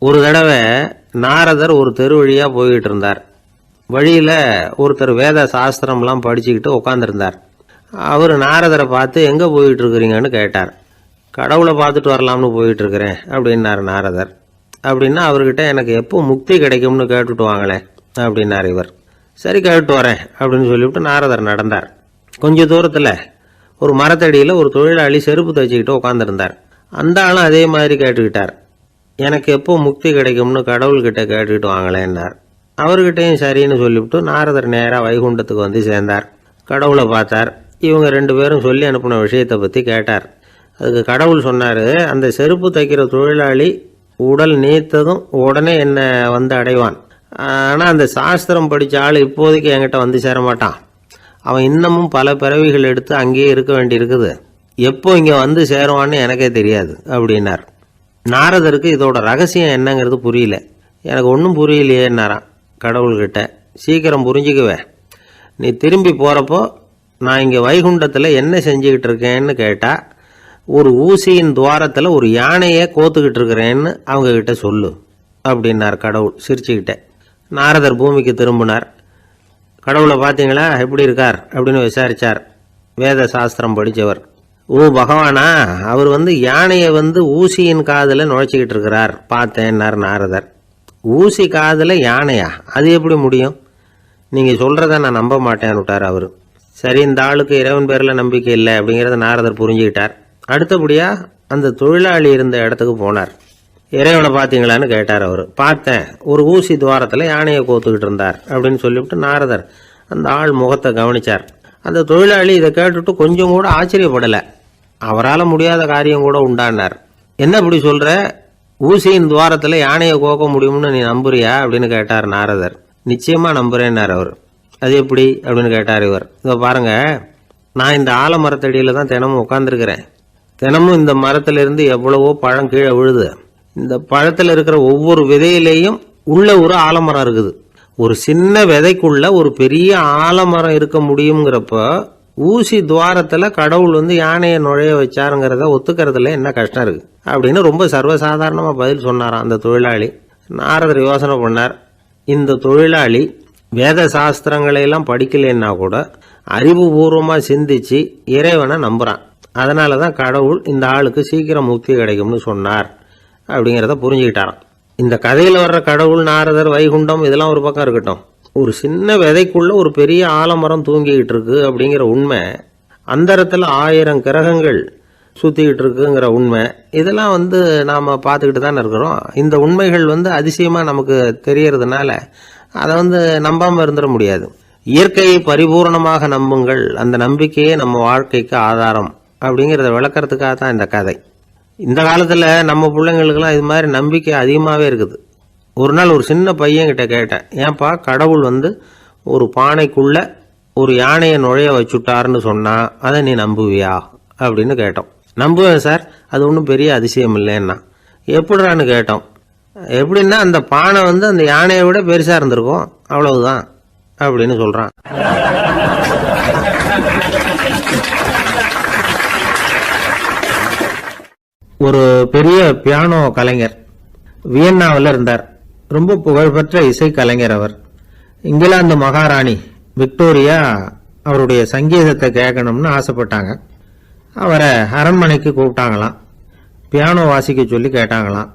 ஒரு தடவை நாரதர் ஒரு தெரு வழியாக போய்கிட்டு இருந்தார். வழியில் ஒருத்தர் வேத சாஸ்திரம்லாம் படிச்சுக்கிட்டு உட்காந்துருந்தார். அவர் நாரதரை பார்த்து எங்கே போயிட்டு இருக்கிறீங்கன்னு கேட்டார். கடவுளை பார்த்துட்டு வரலாம்னு போயிட்டு இருக்கிறேன் அப்படின்னார் நாரதர். அப்படின்னா அவர்கிட்ட எனக்கு எப்போ முக்தி கிடைக்கும்னு கேட்டுட்டு வாங்களேன் அப்படின்னார் இவர். சரி கேட்டு வரேன் அப்படின்னு சொல்லிவிட்டு நாரதர் நடந்தார். கொஞ்சம் தூரத்தில் ஒரு மரத்தடியில் ஒரு தொழிலாளி செருப்பு தைச்சிக்கிட்டு உட்காந்துருந்தார். அந்த ஆளும் அதே மாதிரி கேட்டுக்கிட்டார். எனக்கு எப்போ முக்தி கிடைக்கும்னு கடவுள்கிட்ட கேட்டுக்கிட்டு வாங்களேன்னார். அவர்கிட்டையும் சரின்னு சொல்லிவிட்டு நாரதர் நேராக வைகுண்டத்துக்கு வந்து சேர்ந்தார். கடவுளை பார்த்தார். இவங்க 2 பேரும் சொல்லி அனுப்பின விஷயத்தை பற்றி கேட்டார். அதுக்கு கடவுள் சொன்னார், அந்த செருப்பு தைக்கிற தொழிலாளி உடல் நீத்ததும் உடனே என்னை வந்து அடைவான். ஆனால் அந்த சாஸ்திரம் படித்த ஆள் இப்போதைக்கு என்கிட்ட வந்து சேரமாட்டான். அவன் இன்னமும் பல பிறவிகள் எடுத்து அங்கேயே இருக்க வேண்டி இருக்குது. எப்போ இங்கே வந்து சேருவான்னு எனக்கே தெரியாது அப்படின்னார். நாரதருக்கு இதோட ரகசியம் என்னங்கிறது புரியல. எனக்கு ஒன்றும் புரியலையேன்னாரான் கடவுள்கிட்ட. சீக்கிரம் புரிஞ்சுக்குவேன், நீ திரும்பி போகிறப்போ நான் இங்கே வைகுண்டத்தில் என்ன செஞ்சுக்கிட்டு இருக்கேன்னு கேட்டால் ஒரு ஊசியின் துவாரத்தில் ஒரு யானையை கோத்துக்கிட்டு இருக்கிறேன்னு அவங்கக்கிட்ட சொல்லு அப்படின்னார் கடவுள் சிரிச்சுக்கிட்டே. நாரதர் பூமிக்கு திரும்பினார். கடவுளை பார்த்தீங்களா எப்படி இருக்கார் அப்படின்னு விசாரித்தார். வேத சாஸ்திரம் படித்தவர். ஓ பகவானா, அவர் யானையை ஊசியின் காதில் நுழைச்சிக்கிட்டு இருக்கிறார் பார்த்தேன்னார் நாரதர். ஊசி காதில் யானையா? அது எப்படி முடியும்? நீங்கள் சொல்கிறத நான் நம்ப மாட்டேன்னு விட்டார் அவர். சரி, இந்த ஆளுக்கு இறைவன் பேரில் நம்பிக்கை இல்லை அப்படிங்கிறத நாரதர் புரிஞ்சுக்கிட்டார். அடுத்தபடியாக அந்த தொழிலாளி இருந்த இடத்துக்கு போனார். இறைவனை பார்த்தீங்களான்னு கேட்டார் அவர். பார்த்தேன், ஒரு ஊசி துவாரத்தில் யானையை கோத்துக்கிட்டு இருந்தார் அப்படின்னு சொல்லிவிட்டு நாரதர் அந்த ஆள் முகத்தை கவனித்தார். அந்த தொழிலாளி இதை கேட்டுட்டு கொஞ்சம் கூட ஆச்சரியப்படலை. அவரால் முடியாத காரியம் கூட உண்டானார். என்ன இப்படி சொல்கிற? ஊசியின் துவாரத்தில் யானையை கோக்க முடியும்னு நீ நம்புறியா அப்படின்னு கேட்டார் நாரதர். நிச்சயமாக நம்புகிறேன்னார் அவர். அது எப்படி அப்படின்னு கேட்டார் இவர். இதை பாருங்க, நான் இந்த ஆலமரத்தடியில் தான் தினமும் உட்காந்துருக்கிறேன். தினமும் இந்த மரத்திலிருந்து எவ்வளவோ பழம் கீழே விழுது. இந்த பழத்தில் இருக்கிற ஒவ்வொரு விதையிலேயும் உள்ள ஒரு ஆலமரம் இருக்குது. ஒரு சின்ன விதைக்குள்ள ஒரு பெரிய ஆலமரம் இருக்க முடியுங்கிறப்ப ஊசி துவாரத்தில் கடவுள் யானையை நுழைய வச்சாருங்கிறத ஒத்துக்கிறதுல என்ன கஷ்டம் இருக்குது அப்படின்னு ரொம்ப சர்வசாதாரணமாக பதில் சொன்னாராம் அந்த தொழிலாளி. நாரதர் யோசனை பண்ணார். இந்த தொழிலாளி வேத சாஸ்திரங்களையெல்லாம் படிக்கலைன்னா கூட அறிவுபூர்வமாக சிந்திச்சு இறைவனை நம்புகிறான். அதனால தான் கடவுள் இந்த ஆளுக்கு சீக்கிரம் முக்தி கிடைக்கும்னு சொன்னார் அப்படிங்கிறத புரிஞ்சுக்கிட்டாராம். இந்த கதையில் வர்ற கடவுள், நாரதர், வைகுண்டம் இதெல்லாம் ஒரு பக்கம் இருக்கட்டும், ஒரு சின்ன விதைக்குள்ள ஒரு பெரிய ஆலமரம் தூங்கிக்கிட்டு இருக்கு அப்படிங்கிற உண்மை, அந்தரத்தில் 1000 கிரகங்கள் சுற்றிக்கிட்டு இருக்குங்கிற உண்மை, இதெல்லாம் நாம் பார்த்துக்கிட்டு தானே இருக்கிறோம். இந்த உண்மைகள் அதிசயமாக நமக்கு தெரியறதுனால அதை நம்பாமல் இருந்துட முடியாது. இயற்கையை பரிபூர்ணமாக நம்புங்கள், அந்த நம்பிக்கையே நம்ம வாழ்க்கைக்கு ஆதாரம் அப்படிங்கிறத விளக்கறதுக்காக தான் இந்த கதை. இந்த காலத்தில் நம்ம பிள்ளைங்களுக்கெல்லாம் இது மாதிரி நம்பிக்கை அதிகமாகவே இருக்குது. ஒரு நாள் ஒரு சின்ன பையன்கிட்ட கேட்டேன், ஏன்பா கடவுள் ஒரு பானைக்குள்ளே ஒரு யானையை நுழைய வச்சுட்டாருன்னு சொன்னால் அதை நீ நம்புவியா அப்படின்னு கேட்டோம். நம்புவேன் சார், அது ஒன்றும் பெரிய அதிசயம் இல்லைன்னா. எப்படிறான்னு கேட்டோம். எப்படின்னா அந்த பானை அந்த யானையை விட பெருசாக இருந்திருக்கும், அவ்வளவுதான் அப்படின்னு சொல்கிறான். ஒரு பெரிய பியானோ கலைஞர் வியன்னாவில் இருந்தார். ரொம்ப புகழ்பெற்ற இசை கலைஞர் அவர். இங்கிலாந்து மகாராணி விக்டோரியா அவருடைய சங்கீதத்தை கேட்கணும்னு ஆசைப்பட்டாங்க. அவரை அரண்மனைக்கு கூப்பிட்டாங்களாம். பியானோ வாசிக்க சொல்லி கேட்டாங்களாம்.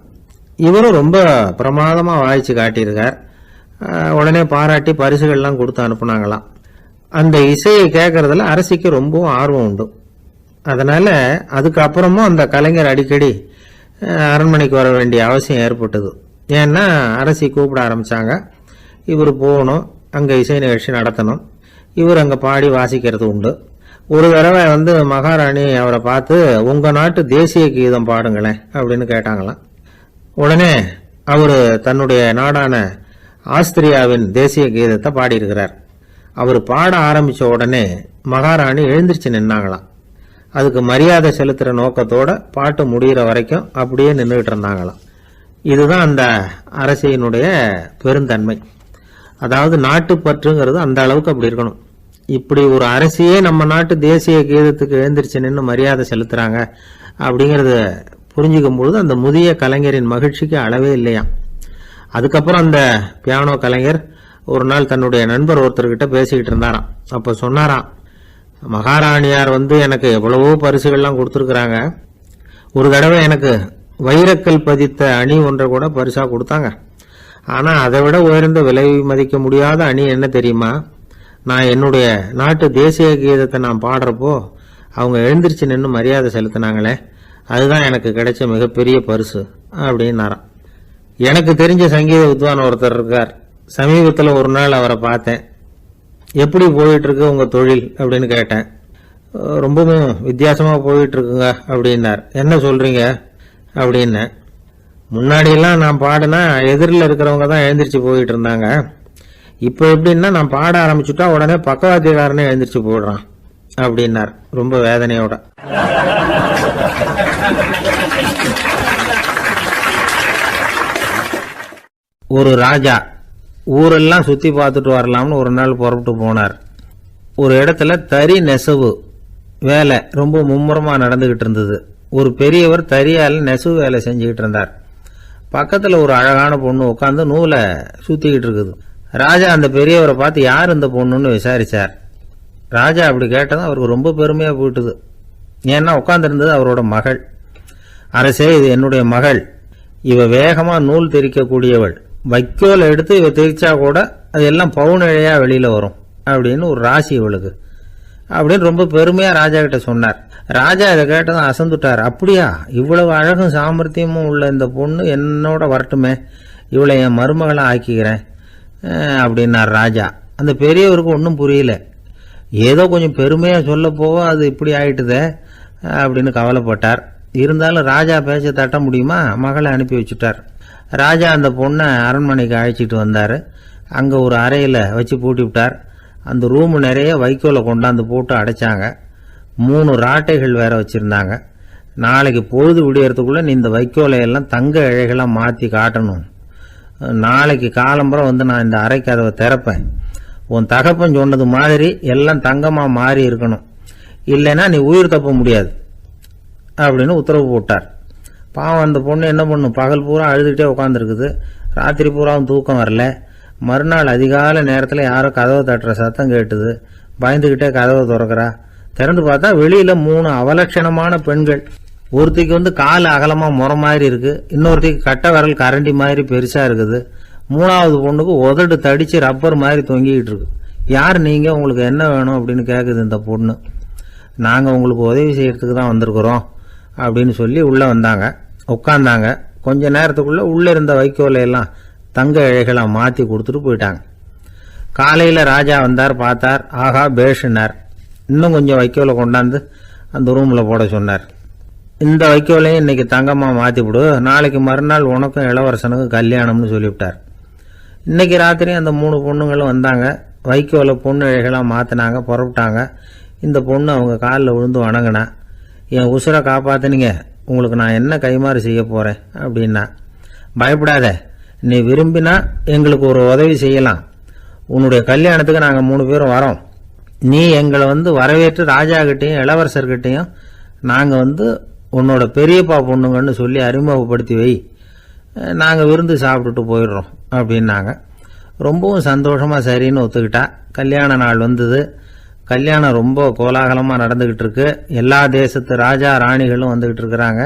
இவரும் ரொம்ப பிரமாதமாக வாய்ச்சி காட்டியிருக்கார். உடனே பாராட்டி பரிசுகள்லாம் கொடுத்து அனுப்புனாங்களாம். அந்த இசையை கேட்கறதுல அரசிக்கு ரொம்பவும் ஆர்வம் உண்டு. அதனால் அதுக்கப்புறமும் அந்த கலைஞர் அடிக்கடி அரண்மனைக்கு வர வேண்டிய அவசியம் ஏற்பட்டது. ஏன்னா அரசி கூப்பிட ஆரம்பித்தாங்க. இவர் போகணும், அங்கே இசை நிகழ்ச்சி நடத்தணும். இவர் அங்கே பாடி வாசிக்கிறது உண்டு. ஒரு தடவை மகாராணி அவரை பார்த்து, உங்கள் நாட்டு தேசிய கீதம் பாடுங்களேன் அப்படின்னு கேட்டாங்களாம். உடனே அவர் தன்னுடைய நாடான ஆஸ்திரியாவின் தேசிய கீதத்தை பாடியிருக்கிறார். அவர் பாட ஆரம்பித்த உடனே மகாராணி எழுந்திருச்சு நின்னாங்களாம். அதுக்கு மரியாதை செலுத்துகிற நோக்கத்தோட பாட்டு முடிகிற வரைக்கும் அப்படியே நின்றுகிட்டு இருந்தாங்களாம். இதுதான் அந்த அரசியினுடைய பெருந்தன்மை. அதாவது நாட்டுப்பற்றுங்கிறது அந்த அளவுக்கு அப்படி இருக்கணும். இப்படி ஒரு அரசியே நம்ம நாட்டு தேசிய கீதத்துக்கு எழுந்திருச்சு நின்று மரியாதை செலுத்துகிறாங்க அப்படிங்கிறது புரிஞ்சுக்கும் பொழுது அந்த முதிய கலைஞரின் மகிழ்ச்சிக்கு அளவே இல்லையாம். அதுக்கப்புறம் அந்த பியானோ கலைஞர் ஒரு நாள் தன்னுடைய நண்பர் ஒருத்தர்கிட்ட பேசிக்கிட்டு இருந்தாராம். அப்போ சொன்னாராம், மகாராணியார் எனக்கு எவ்வளவோ பரிசுகள்லாம் கொடுத்துருக்குறாங்க. ஒரு தடவை எனக்கு வைரக்கல் பதித்த அணி ஒன்றை கூட பரிசாக கொடுத்தாங்க. ஆனால் அதை விட உயர்ந்த விலை மதிக்க முடியாத அணி என்ன தெரியுமா? நான் என்னுடைய நாட்டு தேசிய கீதத்தை நான் பாடுறப்போ அவங்க எழுந்திருச்சு நின்று மரியாதை செலுத்தினாங்களே, அதுதான் எனக்கு கிடைச்ச மிகப்பெரிய பரிசு அப்படின்னாராம். எனக்கு தெரிஞ்ச சங்கீத வித்வான் ஒருத்தர் இருக்கார். சமீபத்தில் ஒரு நாள் அவரை பார்த்தேன். எப்படி போயிட்டு இருக்கு உங்க தொழில் அப்படின்னு கேட்டேன். ரொம்பவும் வித்தியாசமாக போயிட்டு இருக்குங்க அப்படின்னார். என்ன சொல்றீங்க அப்படின்னு. முன்னாடியெல்லாம் நான் பாடினா எதிரில் இருக்கிறவங்க தான் எழுந்திரிச்சு போயிட்டு இருந்தாங்க. இப்போ எப்படின்னா நான் பாட ஆரம்பிச்சுட்டா உடனே பக்கவாத்தியக்காரனே எழுந்திரிச்சு போயிடுறான் அப்படின்னார் ரொம்ப வேதனையோட. ஒரு ராஜா ஊரெல்லாம் சுத்தி பார்த்துட்டு வரலாம்னு ஒரு நாள் புறப்பட்டு போனார். ஒரு இடத்துல தறி நெசவு வேலை ரொம்ப மும்முரமா நடந்துகிட்டு இருந்தது. ஒரு பெரியவர் தறியால் நெசவு வேலை செஞ்சுக்கிட்டு இருந்தார். பக்கத்துல ஒரு அழகான பொண்ணு உட்காந்து நூலை சுத்திக்கிட்டு இருக்குது. ராஜா அந்த பெரியவரை பார்த்து யார் இந்த பொண்ணுன்னு விசாரிச்சார். ராஜா அப்படி கேட்டதும் அவருக்கு ரொம்ப பெருமையா போயிட்டுது. ஏன்னா உட்காந்துருந்தது அவரோட மகள். அரசே, இது என்னுடைய மகள். இவ வேகமா நூல் தெரிக்கக்கூடியவள். வைக்கோல் எடுத்து இவ தெரிச்சா கூட அது எல்லாம் பவுனிழையா வெளியில வரும் அப்படின்னு ஒரு ராசி இவளுக்கு அப்படின்னு ரொம்ப பெருமையா ராஜா கிட்ட சொன்னார். ராஜா இதை கேட்டதும் அசந்துட்டார். அப்படியா, இவ்வளவு அழகும் சாமர்த்தியமும் உள்ள இந்த பொண்ணு என்னோட வரட்டுமே, இவளை என் மருமகளை ஆக்கிக்கிறேன் அப்படின்னார் ராஜா. அந்த பெரியவருக்கு ஒன்றும் புரியல. ஏதோ கொஞ்சம் பெருமையா சொல்ல போக அது இப்படி ஆயிட்டுதே அப்படின்னு கவலைப்பட்டார். இருந்தாலும் ராஜா பேச்ச தட்ட முடியுமா, மகளை அனுப்பி வச்சுட்டார். ராஜா அந்த பொண்ணை அரண்மனைக்கு அழைச்சிட்டு வந்தார். அங்கே ஒரு அறையில் வச்சு பூட்டி விட்டார். அந்த ரூமு நிறைய வைக்கோலை கொண்டாந்து போட்டு அடைச்சாங்க. 3 ராட்டைகள் வேற வச்சுருந்தாங்க. நாளைக்கு பொழுது விடியறதுக்குள்ளே நீ இந்த வைக்கோலையெல்லாம் தங்க இழைகளாக மாற்றி காட்டணும். நாளைக்கு காலம்புறம் நான் இந்த அறை கதவை திறப்பேன். உன் தகப்பன் சொன்னது மாதிரி எல்லாம் தங்கமாக மாறி இருக்கணும், இல்லைன்னா நீ உயிர் தப்ப முடியாது அப்படின்னு உத்தரவு போட்டார். பாவம் அந்த பொண்ணு என்ன பண்ணும், பகல் பூரா அழுதுகிட்டே உட்காந்துருக்குது. ராத்திரி பூராவும் தூக்கம் வரல. மறுநாள் அதிகாலை நேரத்தில் யாரோ கதவை தட்டுற சத்தம் கேட்டுது. பயந்துகிட்டே கதவை திறக்கிறா. திறந்து பார்த்தா வெளியில 3 அவலட்சணமான பெண்கள். ஒருத்திக்கு கால் அகலமா முறை மாதிரி இருக்கு, இன்னொருத்திக்கு கட்டை விரல் கரண்டி மாதிரி பெருசா இருக்குது, 3வது பொண்ணுக்கு உதடு தடிச்சு ரப்பர் மாதிரி தொங்கிக்கிட்டு இருக்கு. யார் நீங்க, உங்களுக்கு என்ன வேணும் அப்படின்னு கேக்குது இந்த பொண்ணு. நாங்க உங்களுக்கு உதவி செய்யறதுக்கு தான் வந்திருக்கிறோம் அப்படின்னு சொல்லி உள்ள வந்தாங்க. உட்கார்ந்தாங்க. கொஞ்ச நேரத்துக்குள்ள உள்ள இருந்த வைக்கோலையெல்லாம் தங்க இழைகளா மாத்தி கொடுத்துட்டு போயிட்டாங்க. காலையில ராஜா வந்தார், பார்த்தார். ஆகா பேஷுனார். இன்னும் கொஞ்சம் வைக்கோலை கொண்டாந்து அந்த ரூம்ல போட சொன்னார். இந்த வைக்கோலையும் இன்னைக்கு தங்கமா மாத்தி விடு, நாளைக்கு மறுநாள் உனக்கும் இளவரசனுக்கும் கல்யாணம்னு சொல்லிவிட்டார். இன்னைக்கு ராத்திரி அந்த 3 பொண்ணுங்களும் வந்தாங்க. வைக்கோலை பொண்ணு இழைகளா மாத்தினாங்க, புறப்பட்டாங்க. இந்த பொண்ணு அவங்க காலில் விழுந்து வணங்கினா. என் உசுரை காப்பாத்தினீங்க, உங்களுக்கு நான் என்ன கைமாறு செய்ய போறேன் அப்படின்னா. பயப்படாத, நீ விரும்பினா எங்களுக்கு ஒரு உதவி செய்யலாம். உன்னுடைய கல்யாணத்துக்கு நாங்கள் 3 பேரும் வரோம். நீ எங்களை வரவேற்று ராஜா கிட்டையும் இளவரசர்கிட்டையும் நாங்கள் உன்னோட பெரியப்பா பொண்ணுங்கன்னு சொல்லி அறிமுகப்படுத்தி வை, நாங்கள் விருந்து சாப்பிட்டுட்டு போயிடுறோம் அப்படின்னாங்க. ரொம்பவும் சந்தோஷமா சரின்னு ஒத்துக்கிட்டா. கல்யாண நாள் வந்தது. கல்யாணம் ரொம்ப கோலாகலமாக நடந்துகிட்டு இருக்கு. எல்லா தேசத்து ராஜா ராணிகளும் வந்துகிட்டு இருக்கிறாங்க.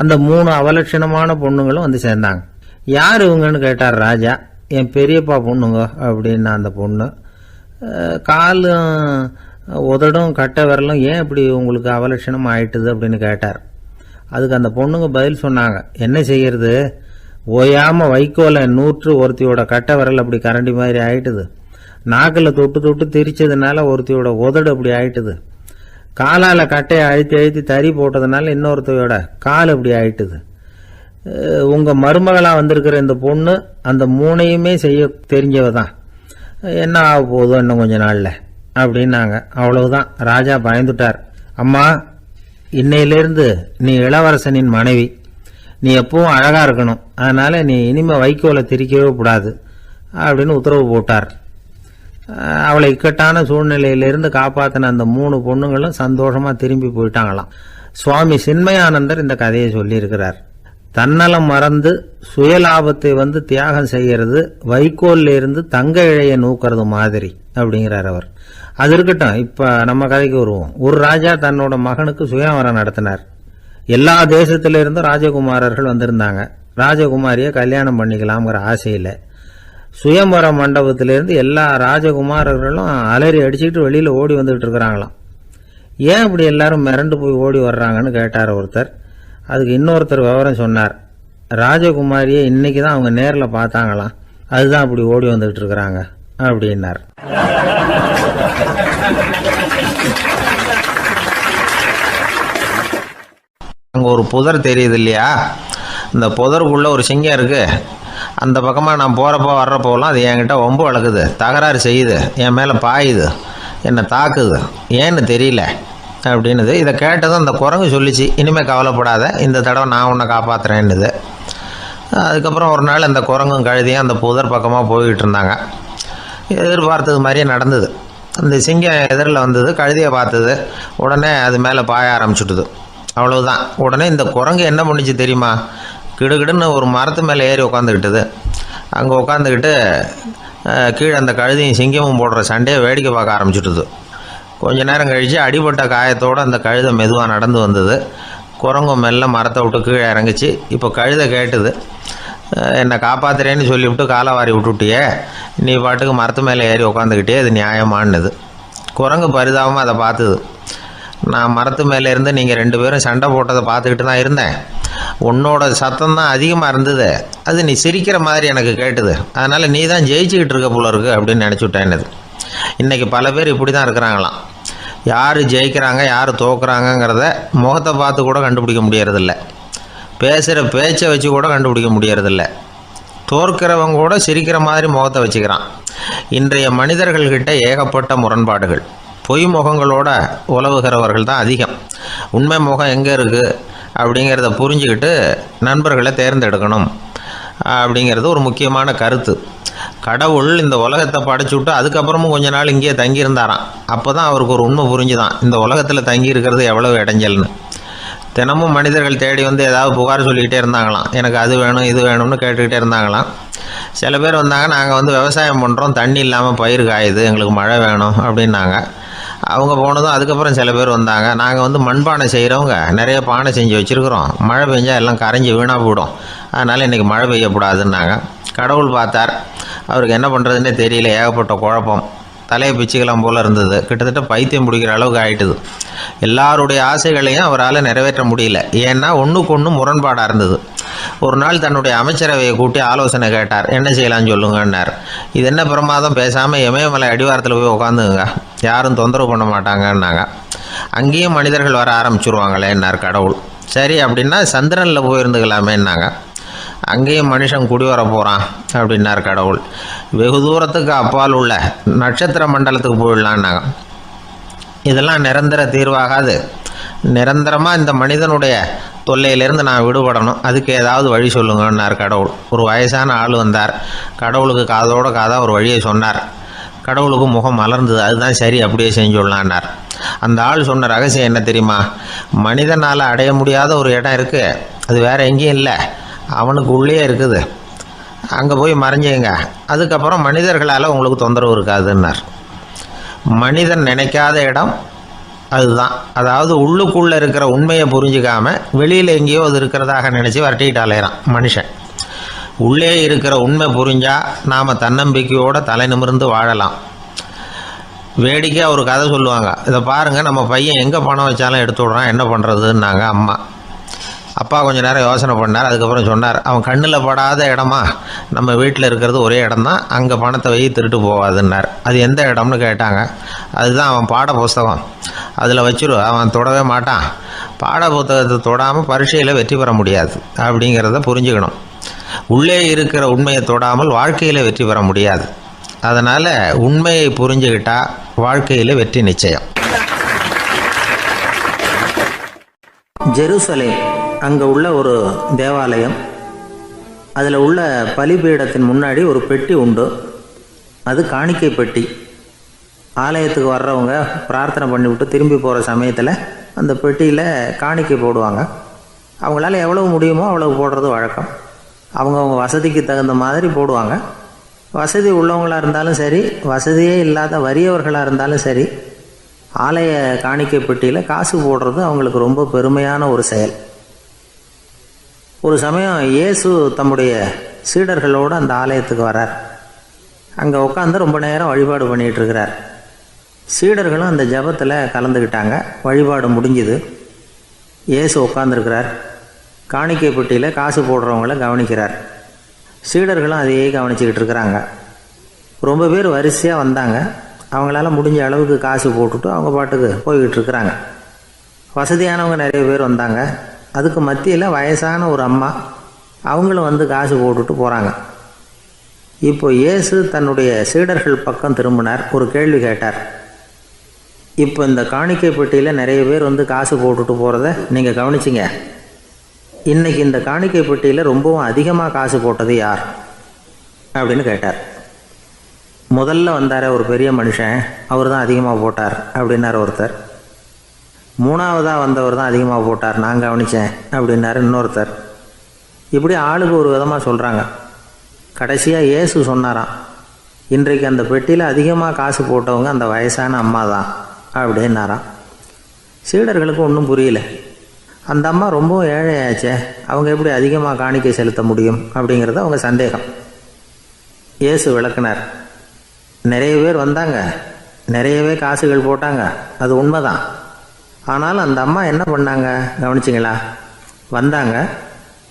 அந்த 3 அவலட்சணமான பொண்ணுங்களும் சேர்ந்தாங்க. யார் இவங்கன்னு கேட்டார் ராஜா. என் பெரியப்பா பொண்ணுங்க அப்படின்னா அந்த பொண்ணு. காலும் உதடும் கட்டை விரலும் ஏன் இப்படி உங்களுக்கு அவலட்சணம் ஆயிட்டுது அப்படின்னு கேட்டார். அதுக்கு அந்த பொண்ணுங்க பதில் சொன்னாங்க. என்ன செய்யறது, ஓயாம வைக்கோலை நூற்று ஒருத்தியோட கட்டை விரல் அப்படி கரண்டி மாதிரி ஆயிட்டுது. நாக்கில் தொட்டு தொட்டு திரிச்சதுனால ஒருத்தியோட உதடு அப்படி ஆயிட்டுது. காலால கட்டையை அழுத்தி அழுத்தி தறி போட்டதுனால இன்னொருத்தையோட கால் அப்படி ஆயிட்டுது. உங்க மருமகளா வந்திருக்கிற இந்த பொண்ணு அந்த 3ஐயுமே செய்ய தெரிஞ்சவ தான். என்ன ஆக போதும் இன்னும் கொஞ்ச நாள்ல அப்படின்னாங்க. அவ்வளவுதான். ராஜா பயந்துட்டார். அம்மா, இன்னையிலிருந்து நீ இளவரசனின் மனைவி. நீ எப்பவும் அழகா இருக்கணும். அதனால நீ இனிமே வைக்கோலை திரிக்கவே கூடாது அப்படின்னு உத்தரவு போட்டார். அவளை இக்கட்டான சூழ்நிலையிலிருந்து காப்பாத்தின அந்த 3 பொண்ணுங்களும் சந்தோஷமா திரும்பி போயிட்டாங்களாம். சுவாமி சின்மயானந்தர் இந்த கதையை சொல்லியிருக்கிறார். தன்னலம் மறந்து சுயலாபத்தை தியாகம் செய்யறது வைக்கோல்ல இருந்து தங்க இழைய நூக்கிறது மாதிரி அப்படிங்கிறார் அவர். அது இருக்கட்டும், இப்ப நம்ம கதைக்கு வருவோம். ஒரு ராஜா தன்னோட மகனுக்கு சுயவரம் நடத்தினார். எல்லா தேசத்தில இருந்தும் ராஜகுமாரர்கள் வந்திருந்தாங்க. ராஜகுமாரியை கல்யாணம் பண்ணிக்கலாம்ங்கிற ஆசையில சுயம்பர மண்டபத்திலிருந்து எல்லா ராஜகுமாரர்களும் அலறி அடிச்சுக்கிட்டு வெளியில ஓடி வந்துகிட்டு இருக்கிறாங்களாம். ஏன் இப்படி எல்லாரும் மிரண்டு போய் ஓடி வர்றாங்கன்னு கேட்டார் ஒருத்தர். அதுக்கு இன்னொருத்தர் விவரம் சொன்னார். ராஜகுமாரியை இன்னைக்கு தான் அவங்க நேரில் பார்த்தாங்களாம், அதுதான் அப்படி ஓடி வந்துகிட்டு இருக்கிறாங்க அப்படின்னார். அங்கே ஒரு புதர் தெரியுது இல்லையா, இந்த புதருக்குள்ள ஒரு சிங்கம் இருக்கு. அந்த பக்கமாக நான் போகிறப்போ வர்றப்போலாம் அது என்கிட்ட வம்பு வளர்க்குது, தகராறு செய்யுது, என் மேலே பாயுது, என்னை தாக்குது, ஏன்னு தெரியல அப்படின்னுது. இதை கேட்டதும் அந்த குரங்கு சொல்லிச்சு, இனிமேல் கவலைப்படாத, இந்த தடவை நான் உன்னை காப்பாற்றுறேன்னுது. அதுக்கப்புறம் ஒரு நாள் அந்த குரங்கும் கழுதியும் அந்த புதர் பக்கமாக போய்கிட்டு இருந்தாங்க. எதிர்பார்த்தது மாதிரியே நடந்தது. அந்த சிங்கம் எதிரில் வந்தது, கழுதியை பார்த்தது, உடனே அது மேலே பாய ஆரம்பிச்சுட்டுது. அவ்வளவுதான். உடனே இந்த குரங்கு என்ன பண்ணிச்சு தெரியுமா, கிடுகிடுன்னு ஒரு மரத்து மேலே ஏறி உட்காந்துக்கிட்டது. அங்கே உட்காந்துக்கிட்டு கீழே அந்த கழுதியும் சிங்கமும் போடுற சண்டையை வேடிக்கை பார்க்க ஆரம்பிச்சுட்டுது. கொஞ்ச நேரம் கழித்து அடிபட்ட காயத்தோடு அந்த கழுதை மெதுவாக நடந்து வந்தது. குரங்கும் மெல்ல மரத்தை விட்டு கீழே இறங்குச்சு. இப்போ கழுதை கேட்டுது, என்னை காப்பாற்றுறேன்னு சொல்லிவிட்டு காலை விட்டுட்டியே, நீ பாட்டுக்கு மரத்து மேலே ஏறி உட்காந்துக்கிட்டே, அது நியாயமானது. குரங்கு பரிதாபமாக அதை பார்த்துது. நான் மரத்து மேலே இருந்து நீங்கள் 2 பேரும் சண்டை போட்டதை பார்த்துக்கிட்டு தான் இருந்தேன். உன்னோட சத்தம் தான் அதிகமாக இருந்தது, அது நீ சிரிக்கிற மாதிரி எனக்கு கேட்டுது, அதனால் நீ தான் ஜெயிச்சுக்கிட்டு இருக்க போல இருக்கு அப்படின்னு நினச்சிவிட்டேன்னது. இன்றைக்கி பல பேர் இப்படி தான் இருக்கிறாங்களாம். யார் ஜெயிக்கிறாங்க யார் தோக்குறாங்கங்கிறத முகத்தை பார்த்து கூட கண்டுபிடிக்க முடியறதில்ல, பேசுகிற பேச்சை வச்சு கூட கண்டுபிடிக்க முடியறதில்ல. தோற்கிறவங்க கூட சிரிக்கிற மாதிரி முகத்தை வச்சுக்கிறான். இன்றைய மனிதர்கள்கிட்ட ஏகப்பட்ட முரண்பாடுகள். பொய் முகங்களோட உலவுகிறவர்கள் தான் அதிகம். உண்மை முகம் எங்கே இருக்குது அப்படிங்கிறத புரிஞ்சுக்கிட்டு நண்பர்களை தேர்ந்தெடுக்கணும் அப்படிங்கிறது ஒரு முக்கியமான கருத்து. கடவுள் இந்த உலகத்தை படைச்சுவிட்டு அதுக்கப்புறமும் கொஞ்ச நாள் இங்கேயே தங்கியிருந்தாராம். அப்போ தான் அவருக்கு ஒரு உண்மை புரிஞ்சுதான், இந்த உலகத்தில் தங்கி இருக்கிறது எவ்வளவு இடைஞ்சல்னு. தினமும் மனிதர்கள் தேடி ஏதாவது புகார் சொல்லிக்கிட்டே இருந்தாங்களாம். எனக்கு அது வேணும் இது வேணும்னு கேட்டுக்கிட்டே இருந்தாங்களாம். சில பேர் வந்தாங்க, நாங்கள் விவசாயம் பண்ணுறோம், தண்ணி இல்லாமல் பயிர் காயுது, எங்களுக்கு மழை வேணும் அப்படின்னாங்க. அவங்க போனதும் அதுக்கப்புறம் சில பேர் வந்தாங்க, நாங்கள் மண்பானை செய்கிறவங்க நிறைய பானை செஞ்சு வச்சுருக்குறோம், மழை பெஞ்சால் எல்லாம் கரைஞ்சி வீணாக போயிடும், அதனால் இன்றைக்கி மழை பெய்யக்கூடாதுன்னாங்க. கடவுள் பார்த்தார், அவருக்கு என்ன பண்ணுறதுன்னே தெரியல, ஏகப்பட்ட குழப்பம், தலையை பிச்சுக்கலாம் போல் இருந்தது, கிட்டத்தட்ட பைத்தியம் பிடிக்கிற அளவுக்கு ஆகிட்டுது. எல்லாருடைய ஆசைகளையும் அவரால் நிறைவேற்ற முடியல, ஏன்னா ஒன்றுக்கு ஒன்று முரண்பாடாக இருந்தது. ஒரு நாள் தன்னுடைய அமைச்சரவையை கூட்டி ஆலோசனை கேட்டார், என்ன செய்யலான்னு சொல்லுங்கன்னார். இது என்ன பிரமாதம், பேசாமல் இமயமலை அடிவாரத்தில் போய் உட்காந்துங்க, யாரும் தொந்தரவு பண்ண மாட்டாங்கன்னாங்க. அங்கேயும் மனிதர்கள் வர ஆரம்பிச்சுருவாங்களேன்னார் கடவுள். சரி அப்படின்னா சந்திரனில் போயிருந்துக்கலாமேன்னாங்க. அங்கேயும் மனுஷன் குடி வர போகிறான் அப்படின்னார் கடவுள். வெகு தூரத்துக்கு அப்பால் உள்ள நட்சத்திர மண்டலத்துக்கு போயிடலான்னாங்க. இதெல்லாம் நிரந்தர தீர்வாகாது, நிரந்தரமாக இந்த மனிதனுடைய தொல்லையிலேருந்து நான் விடுபடணும், அதுக்கு ஏதாவது வழி சொல்லுங்கன்னார் கடவுள். ஒரு வயசான ஆள் வந்தார், கடவுளுக்கு காதோட காதாக ஒரு வழியை சொன்னார். கடவுளுக்கு முகம் மலர்ந்தது, அதுதான் சரி, அப்படியே செஞ்சுடலான்னார். அந்த ஆள் சொன்ன ரகசியம் என்ன தெரியுமா, மனிதனால் அடைய முடியாத ஒரு இடம் இருக்குது, அது வேறு எங்கேயும் இல்லை, அவனுக்கு உள்ளே இருக்குது, அங்கே போய் மறைஞ்சிங்க, அதுக்கப்புறம் மனிதர்களால் உங்களுக்கு தொந்தரவு இருக்காதுன்னார். மனிதன் நினைக்காத இடம் அதுதான். அதாவது உள்ளுக்குள்ளே இருக்கிற உண்மையை புரிஞ்சிக்காம வெளியில் எங்கேயோ அது இருக்கிறதாக நினச்சி வரட்டிக்கிட்டு அலையிறான் மனுஷன். உள்ளே இருக்கிற உண்மை புரிஞ்சால் நாம் தன்னம்பிக்கையோடு தலை நிமிர்ந்து வாழலாம். வேடிக்கையாக ஒரு கதை சொல்லுவாங்க, இதை பாருங்கள், நம்ம பையன் எங்கே பணம் வச்சாலும் எடுத்து விட்றான், என்ன பண்ணுறதுன்னாங்க அம்மா. அப்பா கொஞ்சம் நேரம் யோசனை பண்ணார், அதுக்கப்புறம் சொன்னார், அவன் கண்ணில் படாத இடமா நம்ம வீட்டில் இருக்கிறது ஒரே இடம்தான், அங்கே பணத்தை வை திருட்டு போகாதுன்னார். அது எந்த இடம்னு கேட்டாங்க. அதுதான் அவன் பாட புஸ்தகம், அதில் வச்சிரு, அவன் தொடவே மாட்டான், பாட புத்தகத்தை தொடாமல் பரீட்சையில் வெற்றி பெற முடியாது அப்படிங்கிறத புரிஞ்சுக்கணும். உள்ளே இருக்கிற உண்மையை தொடாமல் வாழ்க்கையில் வெற்றி பெற முடியாது. அதனால் உண்மையை புரிஞ்சுக்கிட்டால் வாழ்க்கையில் வெற்றி நிச்சயம். ஜெருசலேம் அங்கே உள்ள ஒரு தேவாலயம், அதில் உள்ள பலிபீடத்தின் முன்னாடி ஒரு பெட்டி உண்டு, அது காணிக்கை பெட்டி. ஆலயத்துக்கு வர்றவங்க பிரார்த்தனை பண்ணிவிட்டு திரும்பி போகிற சமயத்தில் அந்த பெட்டியில் காணிக்கை போடுவாங்க. அவங்களால எவ்வளவு முடியுமோ அவ்வளவு போடுறது வழக்கம். அவங்கவுங்க வசதிக்கு தகுந்த மாதிரி போடுவாங்க. வசதி உள்ளவங்களாக இருந்தாலும் சரி, வசதியே இல்லாத வறியவர்களாக இருந்தாலும் சரி, ஆலய காணிக்கை பெட்டியில் காசு போடுறது அவங்களுக்கு ரொம்ப பெருமையான ஒரு செயல். ஒரு சமயம் இயேசு தம்முடைய சீடர்களோடு அந்த ஆலயத்துக்கு வரார். அங்கே உட்காந்து ரொம்ப நேரம் வழிபாடு பண்ணிகிட்டு இருக்கிறார். சீடர்களும் அந்த ஜபத்தில் கலந்துக்கிட்டாங்க. வழிபாடு முடிஞ்சுது. இயேசு உட்காந்துருக்கிறார். காணிக்கை பெட்டியில் காசு போடுறவங்கள கவனிக்கிறார். சீடர்களும் அதையே கவனிச்சுக்கிட்டு இருக்கிறாங்க. ரொம்ப பேர் வரிசையாக வந்தாங்க. அவங்களால முடிஞ்ச அளவுக்கு காசு போட்டுட்டு அவங்க பாட்டுக்கு போய்கிட்டு இருக்கிறாங்க. வசதியானவங்க நிறைய பேர் வந்தாங்க. அதுக்கு மத்தியில் வயசான ஒரு அம்மா, அவங்களும் வந்து காசு போட்டுட்டு போகிறாங்க. இப்போ இயேசு தன்னுடைய சீடர்கள் பக்கம் திரும்பினார். ஒரு கேள்வி கேட்டார். இப்போ இந்த காணிக்கை பெட்டியில் நிறைய பேர் வந்து காசு போட்டுட்டு போகிறத நீங்கள் கவனிச்சிங்க. இன்றைக்கி இந்த காணிக்கை பெட்டியில் ரொம்பவும் அதிகமாக காசு போட்டது யார் அப்படின்னு கேட்டார். முதல்ல வந்தார் ஒரு பெரிய மனுஷன், அவர் தான் அதிகமாக போட்டார் அப்படின்னார் ஒருத்தர். மூணாவதாக வந்தவர் தான் அதிகமாக போட்டார், நான் கவனித்தேன் அப்படின்னாரு இன்னொருத்தர். இப்படி ஆளுக்கு ஒரு விதமாக சொல்கிறாங்க. கடைசியாக இயேசு சொன்னாராம், இன்றைக்கு அந்த பெட்டியில் அதிகமாக காசு போட்டவங்க அந்த வயசான அம்மா தான் அப்படின்னாராம். சீடர்களுக்கு ஒன்றும் புரியல. அந்த அம்மா ரொம்ப ஏழையாச்சே, அவங்க எப்படி அதிகமாக காணிக்கை செலுத்த முடியும் அப்படிங்கிறது அவங்க சந்தேகம். இயேசு விளக்குனார். நிறைய பேர் வந்தாங்க, நிறையவே காசுகள் போட்டாங்க, அது உண்மைதான். ஆனால் அந்த அம்மா என்ன பண்ணாங்க கவனிச்சிங்களா? வந்தாங்க,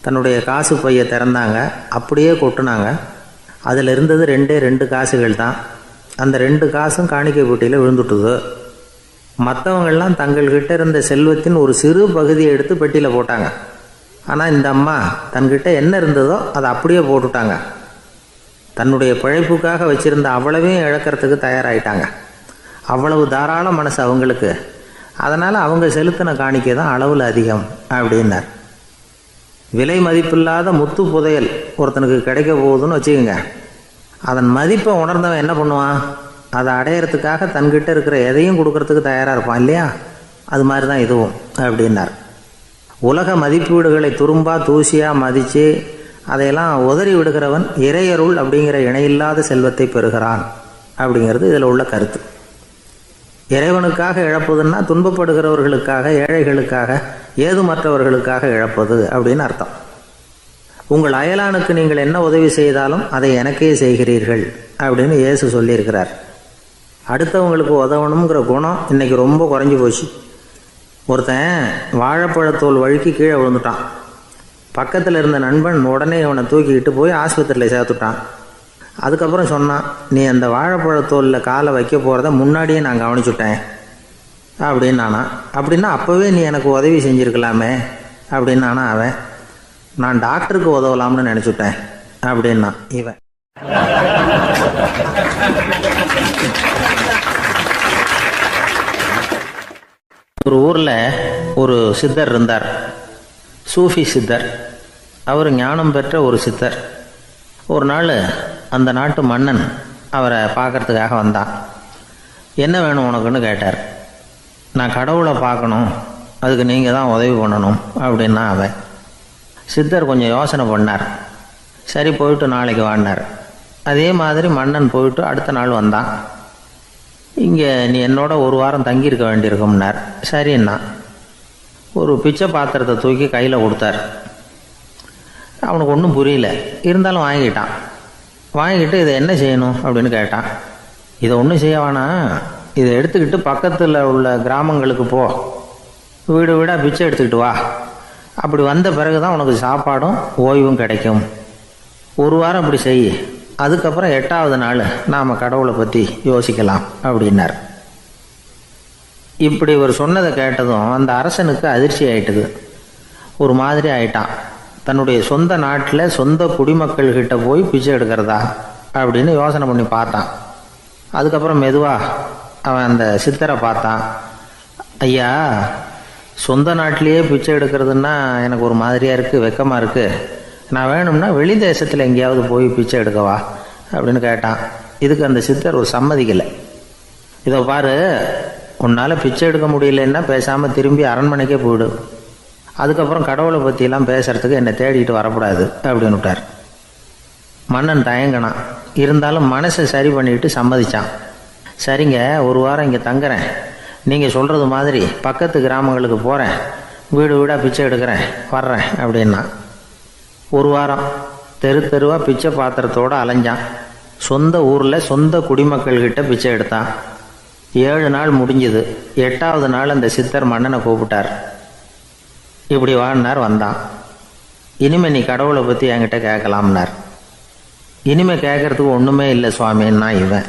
தன்னுடைய காசு பையை திறந்தாங்க, அப்படியே கொட்டுனாங்க. அதில் இருந்தது 2 காசுகள் தான். அந்த 2 காசும் காணிக்கை பெட்டியில் விழுந்துட்டுது. மற்றவங்கள்லாம் தங்கள்கிட்ட இருந்த செல்வத்தின் ஒரு சிறு பகுதியை எடுத்து பெட்டியில் போட்டாங்க. ஆனால் இந்த அம்மா தன்கிட்ட என்ன இருந்ததோ அதை அப்படியே போட்டுட்டாங்க. தன்னுடைய பிழைப்புக்காக வச்சுருந்த அவ்வளவையும் இழக்கிறதுக்கு தயாராகிட்டாங்க. அவ்வளவு தாராள மனசு அவங்களுக்கு. அதனால் அவங்க செலுத்தின காணிக்கை தான் அளவில் அதிகம் அப்படின்னார். விலை மதிப்பில்லாத முத்து புதையல் ஒருத்தனுக்கு கிடைக்க போகுதுன்னு வச்சுக்கோங்க. அதன் மதிப்பை உணர்ந்தவன் என்ன பண்ணுவான்? அதை அடையிறதுக்காக தன்கிட்ட இருக்கிற எதையும் கொடுக்கறதுக்கு தயாராக இருப்பான் இல்லையா? அது மாதிரி தான் இதுவும் அப்படின்னார். உலக மதிப்பீடுகளை துரும்பா தூசியாக மதித்து அதையெல்லாம் உதறி விடுகிறவன் இறையருள் அப்படிங்கிற இணையில்லாத செல்வத்தை பெறுகிறான் அப்படிங்கிறது இதில் உள்ள கருத்து. இறைவனுக்காக இழப்பதுன்னா துன்பப்படுகிறவர்களுக்காக, ஏழைகளுக்காக, ஏதுமற்றவர்களுக்காக இழப்பது அப்படின்னு அர்த்தம். உங்கள் அயலானுக்கு நீங்கள் என்ன உதவி செய்தாலும் அதை எனக்கே செய்கிறீர்கள் அப்படின்னு இயேசு சொல்லியிருக்கிறார். அடுத்தவங்களுக்கு உதவணுங்கிற குணம் இன்றைக்கி ரொம்ப குறைஞ்சி போச்சு. ஒருத்தன் வாழைப்பழத்தோல் வழுக்கி கீழே விழுந்துட்டான். பக்கத்தில் இருந்த நண்பன் உடனே அவனை தூக்கிக்கிட்டு போய் ஆஸ்பத்திரியில் சேர்த்துட்டான். அதுக்கப்புறம் சொன்னான், நீ அந்த வாழைப்பழத்தோலில் காலை வைக்க போகிறத முன்னாடியே நான் கவனிச்சுட்டேன் அப்படின்னு நானா. அப்படின்னா அப்போவே நீ எனக்கு உதவி செஞ்சுருக்கலாமே அப்படின்னு நானா. அவன், நான் டாக்டருக்கு உதவலாம்னு நினச்சிட்டேன் அப்படின்னா இவன். ஒரு ஊரில் ஒரு சித்தர் இருந்தார், சூஃபி சித்தர். அவர் ஞானம் பெற்ற ஒரு சித்தர். ஒரு நாள் அந்த நாட்டு மன்னன் அவரை பார்க்கறதுக்காக வந்தான். என்ன வேணும் உனக்குன்னு கேட்டார். நான் கடவுளை பார்க்கணும், அதுக்கு நீங்கள் தான் உதவி பண்ணணும் அப்படின்னா அவன். சித்தர் கொஞ்சம் யோசனை பண்ணார். சரி, போயிட்டு நாளைக்கு வாடினார். அதே மாதிரி மன்னன் போயிட்டு அடுத்த நாள் வந்தான். இங்கே நீ என்னோட ஒரு வாரம் தங்கியிருக்க வேண்டியிருக்கும்னார். சரின்னா ஒரு பிச்சை பாத்திரத்தை தூக்கி கையில் கொடுத்தார். அவனுக்கு ஒன்றும் புரியல, இருந்தாலும் வாங்கிட்டான். வாங்கிட்டு இதை என்ன செய்யணும் அப்படின்னு கேட்டான். இதை ஒன்றும் செய்ய வேணாம், இதை எடுத்துக்கிட்டு பக்கத்தில் உள்ள கிராமங்களுக்கு போ, வீடு வீடாக பிச்சை எடுத்துக்கிட்டு வா. அப்படி வந்த பிறகு தான் உனக்கு சாப்பாடும் ஓய்வும் கிடைக்கும். ஒரு வாரம் அப்படி செய், அதுக்கப்புறம் 8வது நாள் நாம் கடவுளை பற்றி யோசிக்கலாம் அப்படின்னார். இப்படி இவர் சொன்னதை கேட்டதும் அந்த அரசனுக்கு அதிர்ச்சி ஆயிட்டுது. ஒரு மாதிரி ஆயிட்டான். தன்னுடைய சொந்த நாட்டில் சொந்த குடிமக்கள்கிட்ட போய் பிச்சை எடுக்கிறதா அப்படின்னு யோசனை பண்ணி பார்த்தான். அதுக்கப்புறம் மெதுவாக அவன் அந்த சித்தரை பார்த்தான். ஐயா, சொந்த நாட்டிலேயே பிச்சை எடுக்கிறதுன்னா எனக்கு ஒரு மாதிரியாக இருக்குது, வெக்கமாக இருக்குது. நான் வேணும்னா வெளி தேசத்தில் எங்கேயாவது போய் பிச்சை எடுக்கவா அப்படின்னு கேட்டான். இதுக்கு அந்த சித்தர் ஒரு சம்மதிக்கலை. இதை பாரு, உன்னால் பிச்சை எடுக்க முடியலன்னா பேசாமல் திரும்பி அரண்மனைக்கே போயிடு. அதுக்கப்புறம் கடவுளை பற்றியெல்லாம் பேசுறதுக்கு என்னை தேடிட்டு வரக்கூடாது அப்படின்னு விட்டார். மன்னன் தயங்கினான். இருந்தாலும் மனசை சரி பண்ணிட்டு சம்மதிச்சான். சரிங்க, ஒரு வாரம் இங்கே தங்குறேன், நீங்கள் சொல்கிறது மாதிரி பக்கத்து கிராமங்களுக்கு போகிறேன், வீடு வீடாக பிச்சை எடுக்கிறேன், வர்றேன் அப்படின்னா. ஒரு வாரம் தெரு தெருவாக பிச்சை பாத்திரத்தோடு அலைஞ்சான். சொந்த ஊரில் சொந்த குடிமக்கள்கிட்ட பிச்சை எடுத்தான். 7 நாள் முடிஞ்சுது. 8வது நாள் அந்த சித்தர் மன்னனை கூப்பிட்டார். இப்படி வாழ்னார். வந்தான். இனிமே நீ கடவுளை பற்றி என்கிட்ட கேட்கலாம்னார். இனிமே கேட்கறதுக்கு ஒன்றுமே இல்லை சுவாமின்னா இவன்.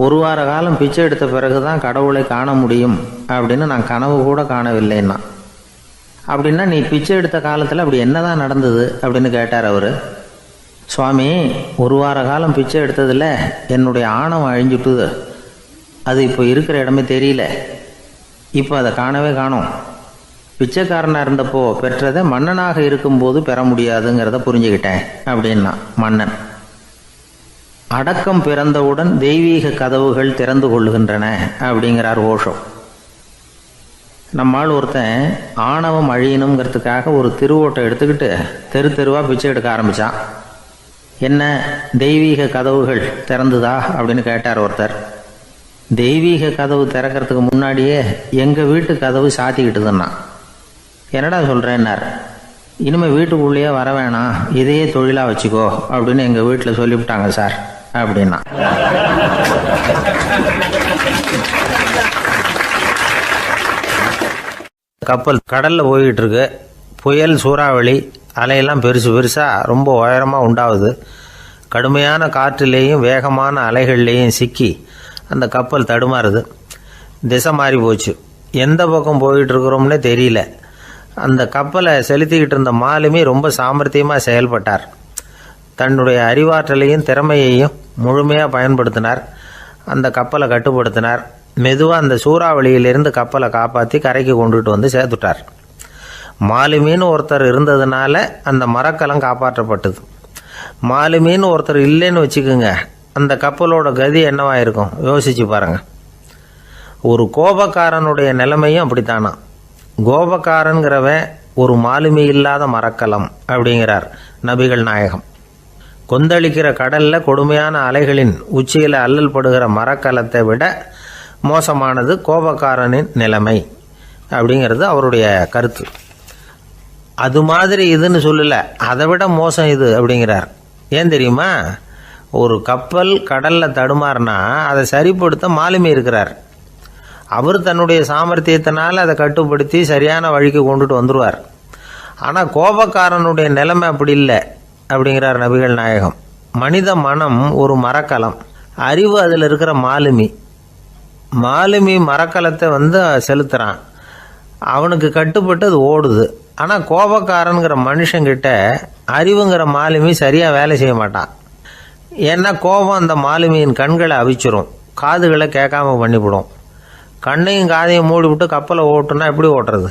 ஒரு வார காலம் பிச்சை எடுத்த பிறகு தான் கடவுளை காண முடியும் அப்படின்னு நான் கனவு கூட காணவில்லைன்னா. அப்படின்னா நீ பிச்சை எடுத்த காலத்தில் அப்படி என்னதான் நடந்தது அப்படின்னு கேட்டார் அவர். சுவாமி, ஒரு வார காலம் பிச்சை எடுத்ததில் என்னுடைய ஆணவம் அழிஞ்சுட்டுது. அது இப்போ இருக்கிற இடமே தெரியல. இப்போ அதை காணவே காணோம். பிச்சைக்காரனாக இருந்தப்போ பெற்றதை மன்னனாக இருக்கும்போது பெற முடியாதுங்கிறத புரிஞ்சுக்கிட்டேன் அப்படின்னா மன்னன். அடக்கம் பிறந்தவுடன் தெய்வீக கதவுகள் திறந்து கொள்ளுகின்றன அப்படிங்கிறார் ஓஷோ. நம்மால் ஒருத்தன் ஆணவம் அழியணுங்கிறதுக்காக ஒரு திருவோட்டை எடுத்துக்கிட்டு தெரு தெருவாக பிச்சை எடுக்க ஆரம்பித்தான். என்ன, தெய்வீக கதவுகள் திறந்துதா அப்படின்னு கேட்டார் ஒருத்தர். தெய்வீக கதவு திறக்கிறதுக்கு முன்னாடியே எங்கள் வீட்டு கதவு சாத்திக்கிட்டுதுன்னா. என்னடா சொல்கிறேன்னார். இனிமேல் வீட்டுக்குள்ளேயே வர வேணாம், இதையே தொழிலாக வச்சுக்கோ அப்படின்னு எங்கள் வீட்டில் சொல்லிவிட்டாங்க சார் அப்படின்னா. கப்பல் கடலில் போய்கிட்டு இருக்கு. புயல், சூறாவளி, அலையெல்லாம் பெருசு பெருசாக ரொம்ப உயரமாக உண்டாகுது. கடுமையான காற்றிலேயும் வேகமான அலைகள்லேயும் சிக்கி அந்த கப்பல் தடுமாறுது. திசை மாறி போச்சு. எந்த பக்கம் போயிட்டு இருக்கிறோம்னே தெரியல. அந்த கப்பலை செலுத்திக்கிட்டு இருந்த மாலுமி ரொம்ப சாமர்த்தியமாக செயல்பட்டார். தன்னுடைய அறிவாற்றலையும் திறமையையும் முழுமையாக பயன்படுத்தினார். அந்த கப்பலை கட்டுப்படுத்தினார். மெதுவாக அந்த சூறாவளியிலிருந்து கப்பலை காப்பாற்றி கரைக்கு கொண்டுட்டு வந்து சேர்த்துட்டார். மாலுமின்னு ஒருத்தர் இருந்ததுனால அந்த மரக்கலம் காப்பாற்றப்பட்டது. மாலுமின்னு ஒருத்தர் இல்லைன்னு வச்சுக்கோங்க, அந்த கப்பலோட கதி என்னவா இருக்கும் யோசிச்சு பாருங்க. ஒரு கோபக்காரனுடைய நிலைமையும் அப்படித்தானா. கோபக்காரன்கிறவன் ஒரு மாலுமி இல்லாத மரக்கலம் அப்படிங்கிறார் நபிகள் நாயகம். கொந்தளிக்கிற கடலில் கொடுமையான அலைகளின் உச்சியில் அல்லல் படுகிற மரக்கலத்தை விட மோசமானது கோபக்காரனின் நிலைமை அப்படிங்கிறது அவருடைய கருத்து. அது மாதிரி இதுன்னு சொல்லலை, அதை விட மோசம் இது அப்படிங்கிறார். ஏன் தெரியுமா? ஒரு கப்பல் கடலில் தடுமாறினா அதை சரிப்படுத்த மாலுமி இருக்கிறார். அவர் தன்னுடைய சாமர்த்தியத்தினால் அதை கட்டுப்படுத்தி சரியான வழிக்கு கொண்டுட்டு வந்துடுவார். ஆனால் கோபக்காரனுடைய நிலைமை அப்படி இல்லை அப்படிங்கிறார் நபிகள் நாயகம். மனித மனம் ஒரு மரக்கலம், அறிவு அதில் இருக்கிற மாலுமி. மாலுமி மரக்கலத்தை செலுத்துகிறான், அவனுக்கு கட்டுப்பட்டு அது ஓடுது. ஆனால் கோபக்காரனுங்கிற மனுஷங்கிட்ட அறிவுங்கிற மாலுமி சரியாக வேலை செய்ய மாட்டான். ஏன்னா கோபம் அந்த மாலுமியின் கண்களை அவிச்சிரும், காதுகளை கேட்காம பண்ணிவிடும். கண்ணையும் காதையும் மூடிவிட்டு கப்பலை ஓட்டுனா எப்படி ஓட்டுறது?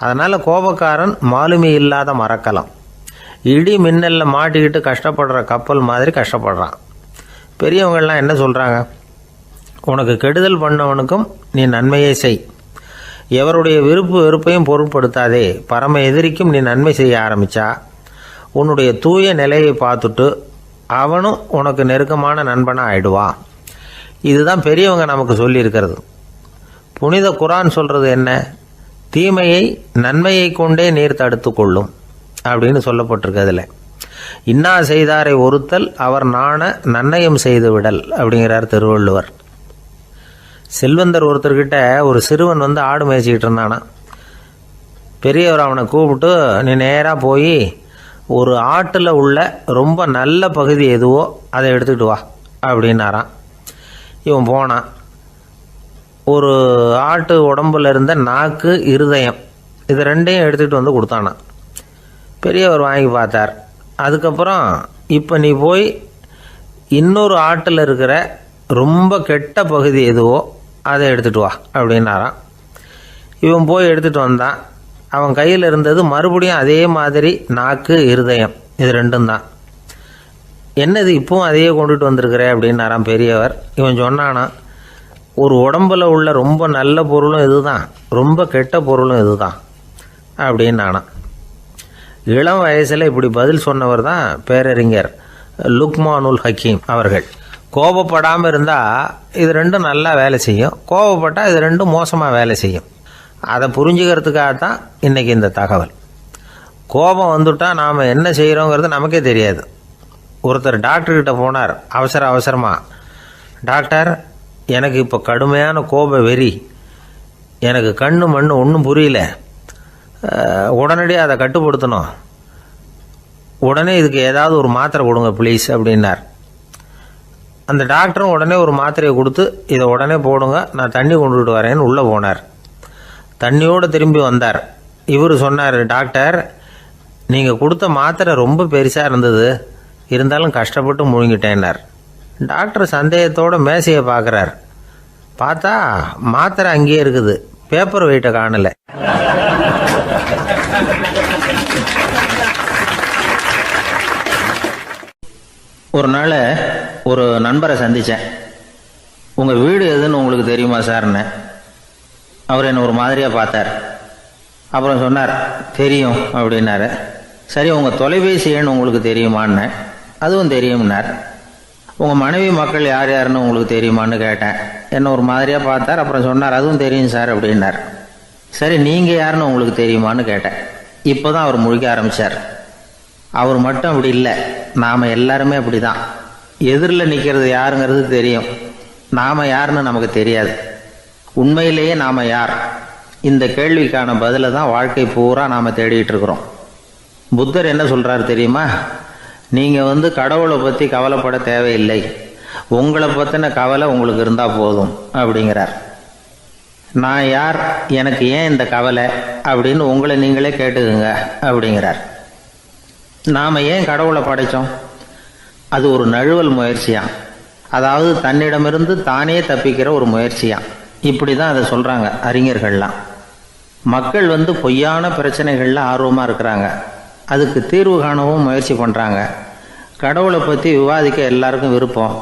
அதனால் கோபக்காரன் மாலுமி இல்லாத மரக்கலம். இடி மின்னலில் மாட்டிக்கிட்டு கஷ்டப்படுற கப்பல் மாதிரி கஷ்டப்படுறான். பெரியவங்கள்லாம் என்ன சொல்கிறாங்க? உனக்கு கெடுதல் பண்ணவனுக்கும் நீ நன்மையை செய், எவருடைய விருப்பு வெறுப்பையும் பொருட்படுத்தாதே. பரம எதிரிக்கும் நீ நன்மை செய்ய ஆரம்பித்தா உன்னுடைய தூய நிலையை பார்த்துட்டு அவனும் உனக்கு நெருக்கமான நண்பனாக ஆயிடுவான். இதுதான் பெரியவங்க நமக்கு சொல்லியிருக்கிறது. புனித குரான் சொல்கிறது என்ன? தீமையை நன்மையை கொண்டே நீர் தடுத்து கொள்ளும் அப்படின்னு சொல்லப்பட்டிருக்கு. அதில் இன்னா செய்தாரை ஒருத்தல் அவர் நாண நன்னயம் செய்து விடல் அப்படிங்கிறார் திருவள்ளுவர். செல்வந்தர் ஒருத்தர்கிட்ட ஒரு சிறுவன் ஆடு மேய்ச்சிக்கிட்டு இருந்தானா. பெரியவர் அவனை கூப்பிட்டு, நீ நேராக போய் ஒரு ஆட்டில் உள்ள ரொம்ப நல்ல பகுதி எதுவோ அதை எடுத்துக்கிட்டு வா அப்படின்னாரான். இவன் போனான். ஒரு ஆட்டு உடம்புல இருந்த நாக்கு, இருதயம், இது ரெண்டையும் எடுத்துகிட்டு கொடுத்தானான். பெரியவர் வாங்கி பார்த்தார். அதுக்கப்புறம் இப்போ நீ போய் இன்னொரு ஆட்டில் இருக்கிற ரொம்ப கெட்ட பகுதி எதுவோ அதை எடுத்துகிட்டு வா அப்படின்னாரான். இவன் போய் எடுத்துகிட்டு வந்தான். அவன் கையில் இருந்தது மறுபடியும் அதே மாதிரி நாக்கு, இருதயம், இது ரெண்டும் தான். என்னது இப்பவும் அதையே கொண்டுட்டு வந்திருக்கிற அப்படின்னாரான் பெரியவர். இவன் சொன்னானா, ஒரு உடம்புல உள்ள ரொம்ப நல்ல பொருளும் இதுதான், ரொம்ப கெட்ட பொருளும் இதுதான் அப்படின்னு நானா. இளம் வயசில் இப்படி பதில் சொன்னவர் தான் பேரறிஞர் லுக்மானுல் ஹக்கீம் அவர்கள். கோபப்படாமல் இருந்தால் இது ரெண்டும் நல்லா வேலை செய்யும், கோபப்பட்டால் இது ரெண்டும் மோசமாக வேலை செய்யும். அதை புரிஞ்சுக்கிறதுக்காகத்தான் இன்றைக்கி இந்த தகவல். கோபம் வந்துட்டால் நாம் என்ன செய்கிறோங்கிறது நமக்கே தெரியாது. ஒருத்தர் டாக்டர்கிட்ட போனார் அவசரமாக, டாக்டர் எனக்கு இப்போ கடுமையான கோப வெறி, எனக்கு கண்ணு மண்ணு ஒன்றும் புரியல, உடனடியாக அதை கட்டுப்படுத்தணும், உடனே இதுக்கு ஏதாவது ஒரு மாத்திரை கொடுங்க ப்ளீஸ் அப்படின்னார். அந்த டாக்டரும் உடனே ஒரு மாத்திரையை கொடுத்து இதை உடனே போடுங்க, நான் தண்ணி கொண்டுகிட்டு வரேன்னு உள்ளே போனார். தண்ணியோடு திரும்பி வந்தார். இவர் சொன்னார், டாக்டர் நீங்கள் கொடுத்த மாத்திரை ரொம்ப பெருசாக இருந்தது, இருந்தாலும் கஷ்டப்பட்டு முழுங்கிட்டேன்னார். டாக்டர் சந்தேகத்தோடு மேசையை பார்க்குறார். பார்த்தா மாத்திரை அங்கேயே இருக்குது, பேப்பர் வெயிட்டை காணலை. ஒரு நாள் ஒரு நண்பரை சந்தித்தேன். உங்கள் வீடு எதுன்னு உங்களுக்கு தெரியுமா சார்ன்னு. அவர் என்னை ஒரு மாதிரியாக பார்த்தார். அப்புறம் சொன்னார், தெரியும் அப்படின்னாரு. சரி, உங்கள் தொலைபேசி எண் உங்களுக்கு தெரியுமான்னு. அதுவும் தெரியும்னார். உங்கள் மனைவி மக்கள் யார் யாருன்னு உங்களுக்கு தெரியுமான்னு கேட்டேன். என்னை ஒரு மாதிரியாக பார்த்தார். அப்புறம் சொன்னார், அதுவும் தெரியும் சார் அப்படின்னார். சரி, நீங்கள் யாருன்னு உங்களுக்கு தெரியுமான்னு கேட்டேன். இப்போ தான் அவர் முழிக்க ஆரம்பித்தார். அவர் மட்டும் அப்படி இல்லை, நாம் எல்லாருமே அப்படி தான். எதிரில் நிற்கிறது யாருங்கிறது தெரியும், நாம் யாருன்னு நமக்கு தெரியாது. உண்மையிலேயே நாம் யார்? இந்த கேள்விக்கான பதிலை தான் வாழ்க்கை பூரா நாம் தேடிட்டு இருக்கிறோம். புத்தர் என்ன சொல்கிறார் தெரியுமா? நீங்கள் கடவுளை பற்றி கவலைப்பட தேவையில்லை, உங்களை பற்றின கவலை உங்களுக்கு இருந்தால் போதும் அப்படிங்கிறார். நான் யார், எனக்கு ஏன் இந்த கவலை அப்படின்னு உங்களை நீங்களே கேட்டுக்குங்க அப்படிங்கிறார். நாம் ஏன் கடவுளை படைத்தோம்? அது ஒரு நழுவல் முயற்சியாம், அதாவது தன்னிடமிருந்து தானே தப்பிக்கிற ஒரு முயற்சியாம். இப்படி தான் அதை சொல்கிறாங்க அறிஞர்கள்லாம். மக்கள் பொய்யான பிரச்சனைகளில் ஆர்வமாக இருக்கிறாங்க, அதுக்கு தீர்வு காணவும் முயற்சி பண்ணுறாங்க. கடவுளை பற்றி விவாதிக்க எல்லாருக்கும் விருப்பம்,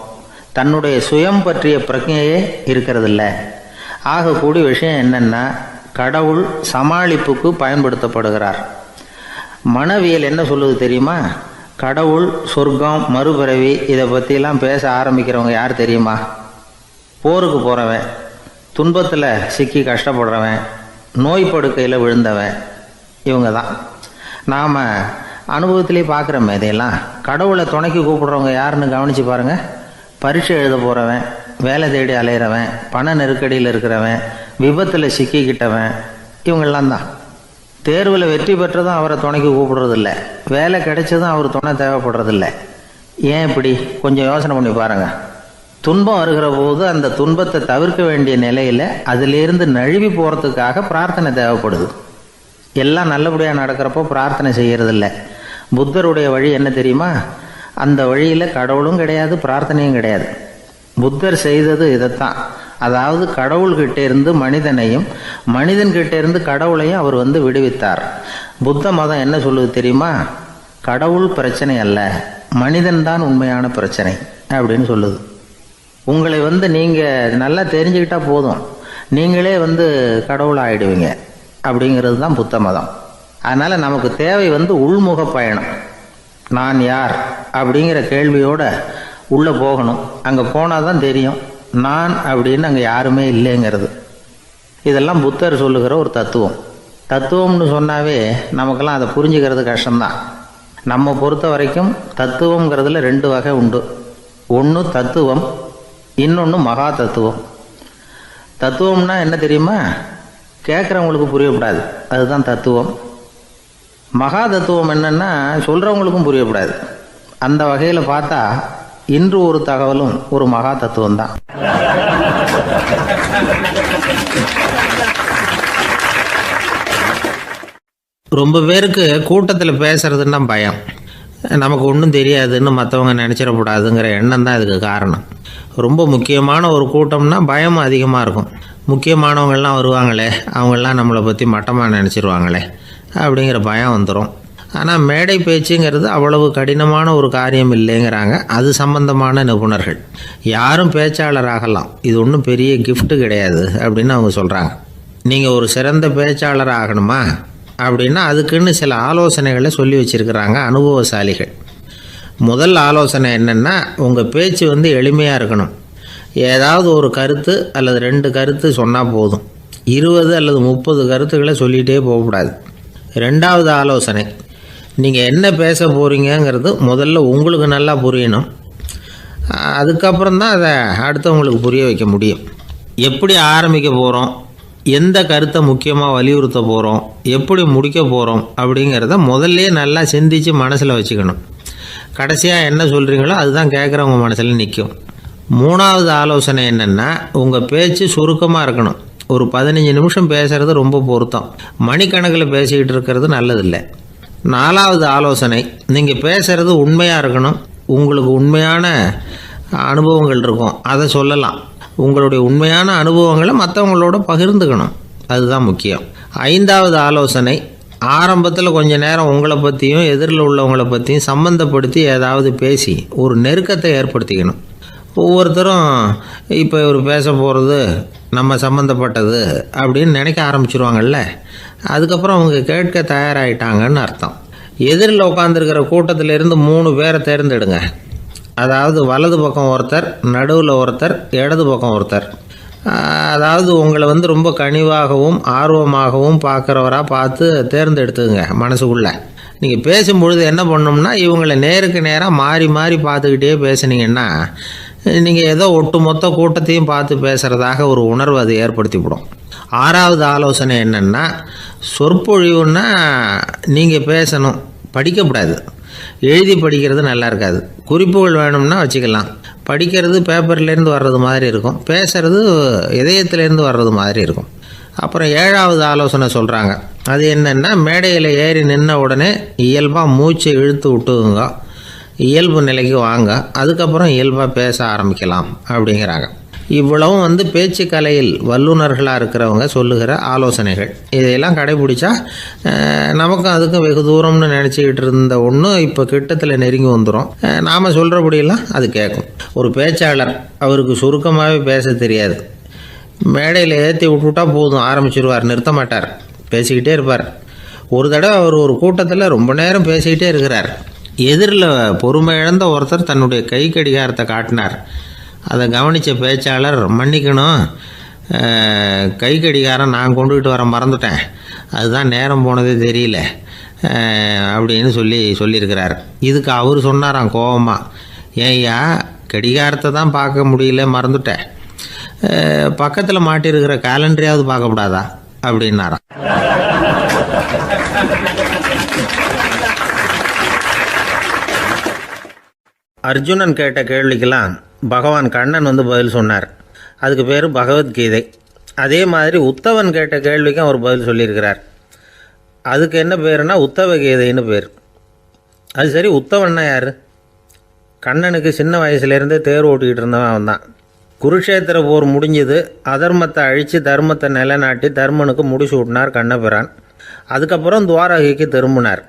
தன்னுடைய சுயம் பற்றிய பிரஜையே இருக்கிறதில்ல. ஆகக்கூடிய விஷயம் என்னென்னா, கடவுள் சமாளிப்புக்கு பயன்படுத்தப்படுகிறார். மனவியல் என்ன சொல்லுது தெரியுமா? கடவுள், சொர்க்கம், மறுபிறவி இதை பற்றிலாம் பேச ஆரம்பிக்கிறவங்க யார் தெரியுமா? போருக்கு போகிறவன், துன்பத்தில் சிக்கி கஷ்டப்படுறவன், நோய் படுக்கையில் விழுந்தவன், இவங்க தான். நாம் அனுபவத்திலே பார்க்குறோமே இதையெல்லாம். கடவுளை துணைக்கு கூப்பிடுறவங்க யாருன்னு கவனித்து பாருங்கள். பரீட்சை எழுத போகிறவன், வேலை தேடி அலையிறவன், பண நெருக்கடியில் இருக்கிறவன், விபத்தில் சிக்கிக்கிட்டவன், இவங்கெல்லாம் தான். தேர்வில் வெற்றி பெற்றதும் அவரை துணைக்கு கூப்பிடுறதில்ல, வேலை கிடைச்சதும் அவர் துணை தேவைப்படுறதில்ல. ஏன் இப்படி? கொஞ்சம் யோசனை பண்ணி பாருங்கள். துன்பம் வருகிற போது அந்த துன்பத்தை தவிர்க்க வேண்டிய நிலையில் அதிலிருந்து நழுவி போகிறதுக்காக பிரார்த்தனை தேவைப்படுது. எல்லாம் நல்லபடியாக நடக்கிறப்போ பிரார்த்தனை செய்கிறதில்ல. புத்தருடைய வழி என்ன தெரியுமா? அந்த வழியில் கடவுளும் கிடையாது, பிரார்த்தனையும் கிடையாது. புத்தர் செய்தது இதைத்தான். அதாவது கடவுள்கிட்ட இருந்து மனிதனையும், மனிதன்கிட்ட இருந்து கடவுளையும் அவர் விடுவித்தார். புத்த மதம் என்ன சொல்லுது தெரியுமா? கடவுள் பிரச்சனை அல்ல, மனிதன்தான் உண்மையான பிரச்சனை அப்படின்னு சொல்லுது. உங்களை நீங்கள் நல்லா தெரிஞ்சுக்கிட்டால் போதும், நீங்களே கடவுள் ஆகிடுவீங்க அப்படிங்கிறது தான் புத்த மதம். அதனால் நமக்கு தேவை உள்முக பயணம். நான் யார் அப்படிங்கிற கேள்வியோட உள்ளே போகணும். அங்கே போனால் தான் தெரியும் நான் அப்படின்னு அங்கே யாருமே இல்லைங்கிறது. இதெல்லாம் புத்தர் சொல்லுகிற ஒரு தத்துவம். தத்துவம்னு சொன்னாவே நமக்கெல்லாம் அதை புரிஞ்சுக்கிறது கஷ்டம்தான். நம்ம பொறுத்த வரைக்கும் தத்துவங்கிறதுல 2 வகை உண்டு. ஒன்று தத்துவம், இன்னொன்று மகா தத்துவம். தத்துவம்னா என்ன தெரியுமா? கேட்குறவங்களுக்கு புரியக்கூடாது, அதுதான் தத்துவம். மகா தத்துவம் என்னன்னா சொல்கிறவங்களுக்கும் புரியக்கூடாது. அந்த வகையில் பார்த்தா இன்று ஒரு தகவலும் ஒரு மகா தத்துவம் தான். ரொம்ப பேருக்கு கூட்டத்தில் பேசுறதுன்னா பயம். நமக்கு ஒன்றும் தெரியாதுன்னு மற்றவங்க நினச்சிடக்கூடாதுங்கிற எண்ணம் தான் இதுக்கு காரணம். ரொம்ப முக்கியமான ஒரு கூட்டம்னா பயம் அதிகமாக இருக்கும். முக்கியமானவங்கள்லாம் வருவாங்களே, அவங்கெல்லாம் நம்மளை பற்றி மட்டமாக நினச்சிருவாங்களே அப்படிங்கிற பயம் வந்துடும். ஆனால் மேடை பேச்சுங்கிறது அவ்வளவு கடினமான ஒரு காரியம் இல்லைங்கிறாங்க அது சம்பந்தமான நிபுணர்கள். யாரும் பேச்சாளர் ஆகலாம், இது ஒன்றும் பெரிய கிஃப்ட்டு கிடையாது அப்படின்னு அவங்க சொல்கிறாங்க. நீங்கள் ஒரு சிறந்த பேச்சாளர் ஆகணுமா அப்படின்னா அதுக்குன்னு சில ஆலோசனைகளை சொல்லி வச்சுருக்கிறாங்க அனுபவசாலிகள். முதல் ஆலோசனை என்னென்னா, உங்கள் பேச்சு எளிமையாக இருக்கணும். ஏதாவது ஒரு கருத்து அல்லது 2 கருத்து சொன்னால் போதும். 20 அல்லது 30 கருத்துக்களை சொல்லிகிட்டே போகக்கூடாது. 2வது ஆலோசனை, நீங்கள் என்ன பேச போகிறீங்கிறது முதல்ல உங்களுக்கு நல்லா புரியணும். அதுக்கப்புறம் தான் அதை அடுத்தவங்களுக்கு புரிய வைக்க முடியும். எப்படி ஆரம்பிக்க போகிறோம், எந்த கருத்தை முக்கியமாக வலியுறுத்த போகிறோம், எப்படி முடிக்க போகிறோம் அப்படிங்கிறத முதல்ல நல்லா சிந்தித்து மனசில் வச்சுக்கணும். கடைசியாக என்ன சொல்கிறீங்களோ அதுதான் கேட்குறவங்க மனசில் நிற்கும். 3வது ஆலோசனை என்னென்னா, உங்கள் பேச்சு சுருக்கமாக இருக்கணும். ஒரு 15 நிமிஷம் பேசுகிறது ரொம்ப பொருத்தம். மணிக்கணக்கில் பேசிக்கிட்டு இருக்கிறது நல்லதில்லை. 4வது ஆலோசனை, நீங்கள் பேசுகிறது உண்மையாக இருக்கணும். உங்களுக்கு உண்மையான அனுபவங்கள் இருக்கும், அதை சொல்லலாம். உங்களுடைய உண்மையான அனுபவங்களை மற்றவங்களோட பகிர்ந்துக்கணும், அதுதான் முக்கியம். 5வது ஆலோசனை, ஆரம்பத்தில் கொஞ்ச நேரம் உங்களை பற்றியும் எதிரில் உள்ளவங்களை பற்றியும் சம்மந்தப்படுத்தி ஏதாவது பேசி ஒரு நெருக்கத்தை ஏற்படுத்திக்கணும். ஒவ்வொருத்தரும் இப்போ இவர் பேச போகிறது நம்ம சம்மந்தப்பட்டது அப்படின்னு நினைக்க ஆரம்பிச்சிருவாங்கல்ல, அதுக்கப்புறம் அவங்க கேட்க தயாராகிட்டாங்கன்னு அர்த்தம். எதிரில் உட்காந்துருக்கிற கூட்டத்திலேருந்து 3 பேரை தேர்ந்தெடுங்க. அதாவது வலது பக்கம் ஒருத்தர், நடுவில் ஒருத்தர், இடது பக்கம் ஒருத்தர். அதாவது உங்களை ரொம்ப கனிவாகவும் ஆர்வமாகவும் பார்க்குறவராக பார்த்து தேர்ந்தெடுத்துங்க மனசுக்குள்ளே. நீங்கள் பேசும்பொழுது என்ன பண்ணணும்னா, இவங்களை நேருக்கு நேராக மாறி மாறி பார்த்துக்கிட்டே பேசுனீங்கன்னா நீங்கள் ஏதோ ஒட்டுமொத்த கூட்டத்தையும் பார்த்து பேசுகிறதாக ஒரு உணர்வு அது ஏற்படுத்திவிடும். 6வது ஆலோசனை என்னென்னா, சொற்பொழிவுன்னா நீங்கள் பேசணும், படிக்கக்கூடாது. எழுதி படிக்கிறது நல்லா இருக்காது. குறிப்புகள் வேணும்னா வச்சுக்கலாம். படிக்கிறது பேப்பர்லேருந்து வர்றது மாதிரி இருக்கும், பேசுகிறது இதயத்திலேருந்து வர்றது மாதிரி இருக்கும். அப்புறம் 7வது ஆலோசனை சொல்கிறாங்க. அது என்னென்னா, மேடையில் ஏறி நின்ன உடனே இயல்பாக மூச்சை இழுத்து விட்டுங்க, இயல்பு நிலைக்கு வாங்க, அதுக்கப்புறம் இயல்பாக பேச ஆரம்பிக்கலாம் அப்படிங்கிறாங்க. இவ்வளவும் பேச்சு கலையில் வல்லுநர்களாக இருக்கிறவங்க சொல்லுகிற ஆலோசனைகள். இதையெல்லாம் கடைபிடிச்சா நமக்கும் அதுக்கும் வெகு தூரம்னு நினச்சிக்கிட்டு இருந்த ஒன்று இப்போ கிட்டத்தில் நெருங்கி வந்துடும். நாம் சொல்கிறபடியெல்லாம் அது கேட்கும். ஒரு பேச்சாளர், அவருக்கு சுருக்கமாகவே பேச தெரியாது. மேடையில் ஏற்றி விட்டுவிட்டா போதும், ஆரம்பிச்சிருவார், நிறுத்த மாட்டார், பேசிக்கிட்டே இருப்பார். ஒரு தடவை அவர் ஒரு கூட்டத்தில் ரொம்ப நேரம் பேசிக்கிட்டே இருக்கிறார். எதிரில் பொறுமை இழந்த ஒருத்தர் தன்னுடைய கை கடிகாரத்தை காட்டினார். அதை கவனித்த பேச்சாளர், மன்னிக்கணும், கை கடிகாரம் நான் கொண்டுகிட்டு வர மறந்துட்டேன், அதுதான் நேரம் போனதே தெரியல அப்படின்னு சொல்லியிருக்கிறார். இதுக்கு அவர் சொன்னாராம் கோபமாக, ஏய்யா கடிகாரத்தை தான் பார்க்க முடியல, மறந்துட்டேன், பக்கத்தில் மாட்டியிருக்கிற கேலண்டரையாவது பார்க்கக்கூடாதா அப்படின்னாராம். அர்ஜுனன் கேட்ட கேள்விக்கெல்லாம் பகவான் கண்ணன் பதில் சொன்னார். அதுக்கு பேர் பகவத்கீதை. அதே மாதிரி உத்தவன் கேட்ட கேள்விக்கும் அவர் பதில் சொல்லியிருக்கிறார். அதுக்கு என்ன பேருனா உத்தவ கீதைன்னு பேர். அது சரி, உத்தவன்னா யார்? கண்ணனுக்கு சின்ன வயசுலேருந்தே தேர் ஓட்டிக்கிட்டு இருந்தவன் அவன் தான். குருஷேத்திர போர் முடிஞ்சது, அதர்மத்தை அழித்து தர்மத்தை நிலைநாட்டி தர்மனுக்கு முடிச்சு விட்டினார் கண்ணபிரான். அதுக்கப்புறம் துவாரகைக்கு திரும்பினார்.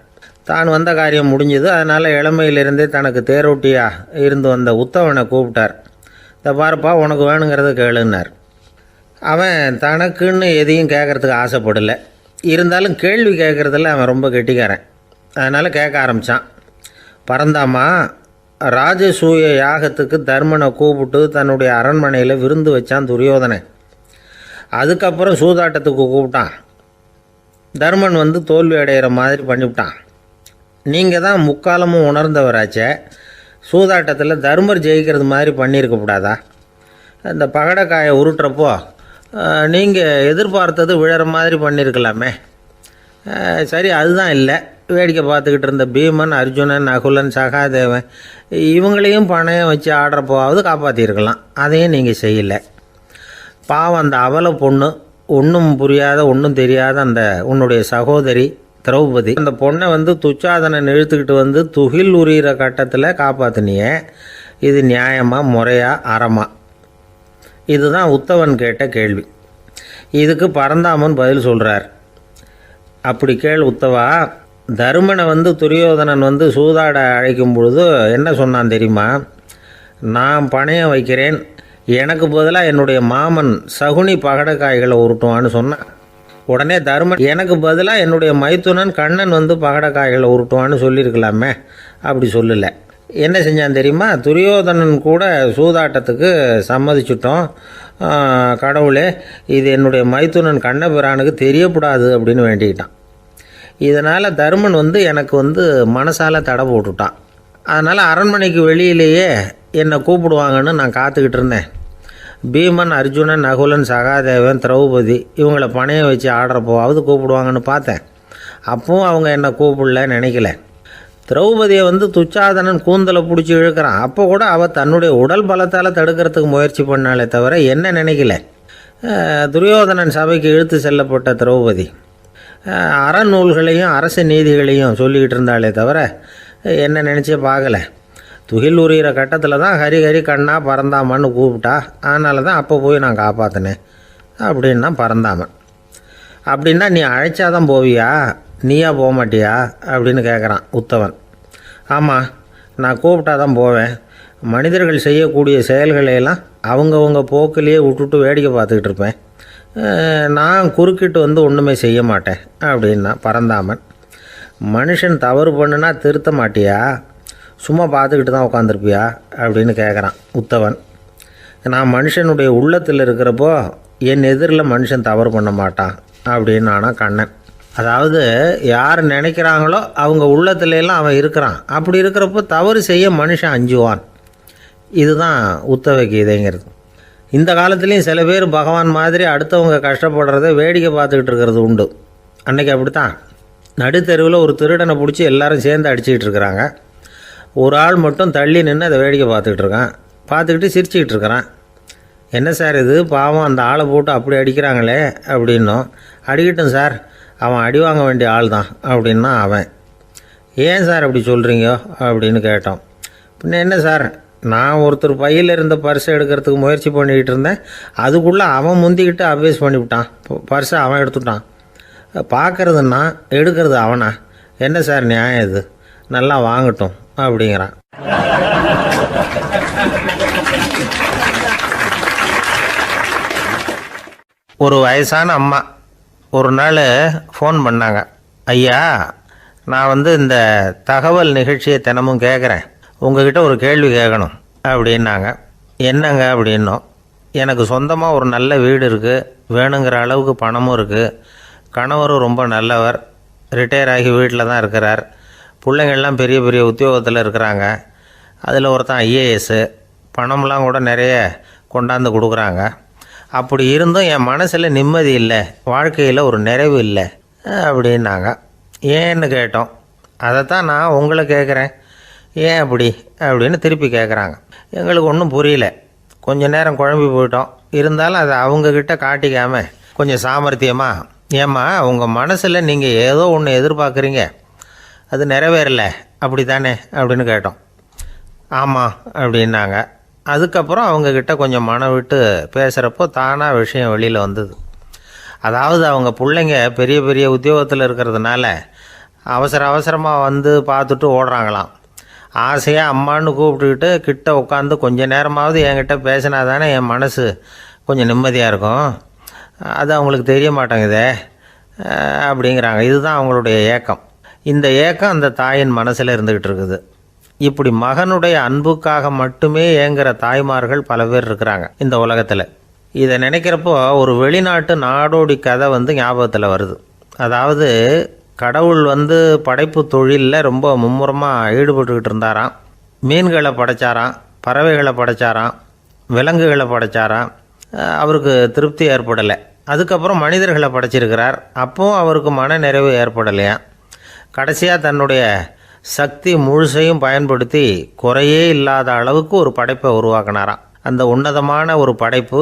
தான் வந்த காரியம் முடிஞ்சது, அதனால் இளமையிலிருந்தே தனக்கு தேரோட்டியாக இருந்து வந்த உத்தவனை கூப்பிட்டார். இந்த பாருப்பா, உனக்கு வேணுங்கிறத கேளுன்னார். அவன் தனக்குன்னு எதையும் கேட்குறதுக்கு ஆசைப்படலை. இருந்தாலும் கேள்வி கேட்குறதில் அவன் ரொம்ப கெட்டிக்காரன். அதனால் கேட்க ஆரம்பித்தான். பரந்தாமா, ராஜசூய யாகத்துக்கு தர்மனை கூப்பிட்டு தன்னுடைய அரண்மனையில் விருந்து வச்சான் துரியோதனை. அதுக்கப்புறம் சூதாட்டத்துக்கு கூப்பிட்டான். தர்மன் தோல்வி அடைகிற மாதிரி பண்ணிவிட்டான். நீங்கள் தான் முக்காலமும் உணர்ந்தவராச்சே, சூதாட்டத்தில் தர்மர் ஜெயிக்கிறது மாதிரி பண்ணியிருக்கக்கூடாதா? இந்த பகடக்காயை உருட்டுறப்போ நீங்கள் எதிர்பார்த்தது விழற மாதிரி பண்ணியிருக்கலாமே. சரி, அதுதான் இல்லை. வேடிக்கை பார்த்துக்கிட்டு இருந்த பீமன், அர்ஜுனன், நகுலன், சகாதேவன் இவங்களையும் பணையம் வச்சு ஆடுறப்போவாவது காப்பாற்றிருக்கலாம். அதையும் நீங்கள் செய்யலை. பாவம், அந்த அவல பொண்ணு, ஒன்றும் புரியாத ஒன்றும் தெரியாத அந்த உன்னுடைய சகோதரி திரௌபதி, அந்த பொண்ணை துச்சாதனை இழுத்துக்கிட்டு துகில் உரிகிற கட்டத்தில் காப்பாற்றினியே. இது நியாயமா, முறையா, அறமா? இதுதான் உத்தவன் கேட்ட கேள்வி. இதுக்கு பரந்தாமன் பதில் சொல்கிறார். அப்படி கேள் உத்தவா, தருமனை துரியோதனன் சூதாட அழைக்கும் பொழுது என்ன சொன்னான் தெரியுமா? நான் பணையம் வைக்கிறேன், எனக்கு பதிலாக என்னுடைய மாமன் சகுனி பகடக்காய்களை உருட்டுவான்னு சொன்னான். உடனே தருமன் எனக்கு பதிலாக என்னுடைய மைத்துனன் கண்ணன் பகடக்காய்களை உருட்டுவான்னு சொல்லியிருக்கலாமே, அப்படி சொல்லலை. என்ன செஞ்சான் தெரியுமா? துரியோதனன் கூட சூதாட்டத்துக்கு சம்மதிச்சிட்டோம், கடவுளே இது என்னுடைய மைத்துனன் கண்ணபிரானுக்கு தெரியக்கூடாது அப்படின்னு வேண்டிக்கிட்டான். இதனால் தருமன் எனக்கு மனசால் தடை போட்டுட்டான். அதனால் அரண்மனைக்கு வெளியிலேயே என்னை கூப்பிடுவாங்கன்னு நான் காத்துக்கிட்டு இருந்தேன். பீமன், அர்ஜுனன், நகுலன், சகாதேவன், திரௌபதி இவங்களை பணையம் வச்சு ஆடுறப்போவாவது கூப்பிடுவாங்கன்னு பார்த்தேன். அப்பவும் அவங்க என்னை கூப்பிடல நினைக்கல. திரௌபதியை துச்சாதனன் கூந்தலை பிடிச்சி இழுக்கிறான். அப்போ கூட அவள் தன்னுடைய உடல் பலத்தால் தடுக்கிறதுக்கு முயற்சி பண்ணாலே தவிர என்ன நினைக்கல. துரியோதனன் சபைக்கு இழுத்து செல்லப்பட்ட திரௌபதி அறநூல்களையும் அரச நீதிகளையும் சொல்லிக்கிட்டு இருந்தாலே தவிர என்ன நினச்சே பார்க்கலை. துகில் உரிகிற கட்டத்தில் தான் ஹரி ஹரி கண்ணா பறந்தாமன்னு கூப்பிட்டா. அதனால தான் அப்போ போய் நான் காப்பாற்றினேன் அப்படின்னா பறந்தாமன். அப்படின்னா நீ அழைச்சாதான் போவியா, நீயா போக மாட்டியா அப்படின்னு கேட்குறான் உத்தவன். ஆமாம், நான் கூப்பிட்டா தான் போவேன். மனிதர்கள் செய்யக்கூடிய செயல்களையெல்லாம் அவங்கவுங்க போக்கிலேயே விட்டுட்டு வேடிக்கை பார்த்துக்கிட்டு இருப்பேன். நான் குறுக்கிட்டு ஒன்றுமே செய்ய மாட்டேன் அப்படின்னா பறந்தாமன். மனுஷன் தவறு பண்ணுனா திருத்த மாட்டியா, சும்மா பார்த்துக்கிட்டு தான் உட்காந்துருப்பியா அப்படின்னு கேட்குறான் உத்தவன். நான் மனுஷனுடைய உள்ளத்தில் இருக்கிறப்போ என் எதிரில் மனுஷன் தவறு பண்ண மாட்டான் அப்படின்னு ஆனா கண்ணன். அதாவது யார் நினைக்கிறாங்களோ அவங்க உள்ளத்துலலாம் அவன் இருக்கிறான். அப்படி இருக்கிறப்போ தவறு செய்ய மனுஷன் அஞ்சுவான். இதுதான் உத்தவ கீதைங்கிறது. இந்த காலத்துலேயும் சில பேர் பகவான் மாதிரி அடுத்தவங்க கஷ்டப்படுறத வேடிக்கை பார்த்துக்கிட்டு இருக்கிறது உண்டு. அன்றைக்கி அப்படித்தான் நடுத்தெருவில் ஒரு திருடனை பிடிச்சி எல்லாரும் சேர்ந்து அடிச்சுக்கிட்டு இருக்கிறாங்க. ஒரு ஆள் மட்டும் தள்ளி நின்று அதை வேடிக்கை பார்த்துக்கிட்டு இருக்கான். பார்த்துக்கிட்டு சிரிச்சுக்கிட்டு இருக்கிறான். என்ன சார் இது பாவம், அந்த ஆளை போட்டு அப்படி அடிக்கிறாங்களே அப்படின்னும். அடிக்கட்டும் சார், அவன் அடி வாங்க வேண்டிய ஆள் தான் அப்படின்னா அவன். ஏன் சார் அப்படி சொல்கிறீங்க அப்படின்னு கேட்டோம். பின்ன என்ன சார், நான் ஒருத்தர் பையில் இருந்த பர்ஸை எடுக்கிறதுக்கு முயற்சி பண்ணிக்கிட்டு இருந்தேன். அதுக்குள்ளே அவன் முந்திக்கிட்டு அப்வேஸ் பண்ணிவிட்டான். பர்ஸை அவன் எடுத்துட்டான். பார்க்கறதுன்னா எடுக்கிறது அவனா? என்ன சார் நியாயம் இது? நல்லா வாங்கட்டும் அப்படிங்கிறான். ஒரு வயசான அம்மா ஒரு நாள் ஃபோன் பண்ணாங்க. ஐயா, நான் இந்த தகவல் நிகழ்ச்சியை தினமும் கேட்குறேன், உங்ககிட்ட ஒரு கேள்வி கேட்கணும் அப்படின்னாங்க. என்னங்க அப்படின்னோம். எனக்கு சொந்தமாக ஒரு நல்ல வீடு இருக்குது, வேணுங்கிற அளவுக்கு பணமும் இருக்குது, கணவரும் ரொம்ப நல்லவர், ரிட்டையர் ஆகி வீட்டில் தான் இருக்கிறார், பிள்ளைங்கள்லாம் பெரிய பெரிய உத்தியோகத்தில் இருக்கிறாங்க, அதில் ஒருத்தன் ஐஏஎஸ்ஸு, பணம்லாம் கூட நிறைய கொண்டாந்து கொடுக்குறாங்க. அப்படி இருந்தும் என் மனசில் நிம்மதி இல்லை, வாழ்க்கையில் ஒரு நிறைவு இல்லை அப்படின்னாங்க. ஏன்னு கேட்டோம். அதைத்தான் நான் உங்களை கேட்குறேன், ஏன் அப்படி அப்படின்னு திருப்பி கேட்குறாங்க. எங்களுக்கு ஒன்றும் புரியல. கொஞ்சம் நேரம் குழம்பி போயிட்டோம். இருந்தாலும் அதை அவங்கக்கிட்ட காட்டிக்காமல் கொஞ்சம் சாமர்த்தியமாக, ஏம்மா உங்கள் மனசில் நீங்கள் ஏதோ ஒன்று எதிர்பார்க்குறீங்க, அது நிறைவேறலை அப்படி தானே அப்படின்னு கேட்டோம். ஆமாம் அப்படின்னாங்க. அதுக்கப்புறம் அவங்கக்கிட்ட கொஞ்சம் மனம் விட்டு பேசுகிறப்போ தானாக விஷயம் வெளியில் வந்தது. அதாவது அவங்க பிள்ளைங்க பெரிய பெரிய உத்தியோகத்தில் இருக்கிறதுனால அவசரமாக பார்த்துட்டு ஓடுறாங்களாம். ஆசையாக அம்மான்னு கூப்பிட்டுக்கிட்டு கிட்ட உட்காந்து கொஞ்சம் நேரமாவது என்கிட்ட பேசினா தானே என் மனசு கொஞ்சம் நிம்மதியாக இருக்கும். அது அவங்களுக்கு தெரிய மாட்டேங்குதே அப்படிங்கிறாங்க. இதுதான் அவங்களுடைய ஏக்கம். இந்த ஏக்கம் அந்த தாயின் மனசில் இருந்துக்கிட்டு இருக்குது. இப்படி மகனுடைய அன்புக்காக மட்டுமே ஏங்குற தாய்மார்கள் பல பேர் இருக்கிறாங்க இந்த உலகத்தில். இதை நினைக்கிறப்போ ஒரு வெளிநாட்டு நாடோடி கதை ஞாபகத்தில் வருது. அதாவது கடவுள் படைப்பு தொழிலில் ரொம்ப மும்முரமாக ஈடுபட்டுக்கிட்டு இருந்தாராம். மீன்களை படைச்சாராம், பறவைகளை படைச்சாராம், விலங்குகளை படைச்சாராம். அவருக்கு திருப்தி ஏற்படலை. அதுக்கப்புறம் மனிதர்களை படைச்சிருக்கிறார். அப்பவும் அவருக்கு மன நிறைவு ஏற்படலையாம். கடைசியாக தன்னுடைய சக்தி முழுசையும் பயன்படுத்தி குறையே இல்லாத அளவுக்கு ஒரு படைப்பை உருவாக்கினாராம். அந்த உன்னதமான ஒரு படைப்பு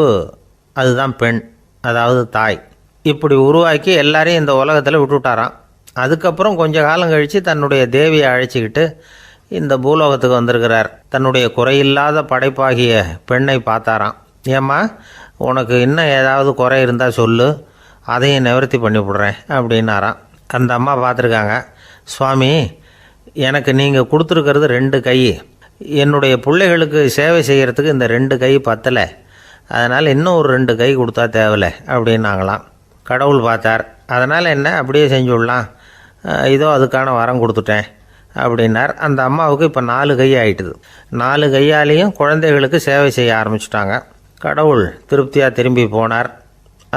அதுதான் பெண், அதாவது தாய். இப்படி உருவாக்கி எல்லாரையும் இந்த உலகத்தில் விட்டுவிட்டாராம். அதுக்கப்புறம் கொஞ்ச காலம் கழித்து தன்னுடைய தேவியை அழைச்சிக்கிட்டு இந்த பூலோகத்துக்கு வந்திருக்கிறார். தன்னுடைய குறையில்லாத படைப்பாகிய பெண்ணை பார்த்தாராம். ஏம்மா உனக்கு இன்னும் ஏதாவது குறை இருந்தால் சொல்லு, அதையும் நிவர்த்தி பண்ணி விடுறேன் அப்படின்னாராம். அந்த அம்மா பார்த்துருக்காங்க. சுவாமி, எனக்கு நீங்கள் கொடுத்துருக்கிறது 2 கை. என்னுடைய பிள்ளைகளுக்கு சேவை செய்கிறதுக்கு இந்த 2 கை பத்தலை. அதனால் இன்னும் ஒரு 2 கை கொடுத்தா தேவலை அப்படின்னாங்களாம். கடவுள் பார்த்தார். அதனால் என்ன, அப்படியே செஞ்சு விடலாம், இதோ அதுக்கான வரம் கொடுத்துட்டேன் அப்படின்னார். அந்த அம்மாவுக்கு இப்போ 4 கை ஆயிட்டுது. 4 கையாலேயும் குழந்தைகளுக்கு சேவை செய்ய ஆரம்பிச்சுட்டாங்க. கடவுள் திருப்தியாக திரும்பி போனார்.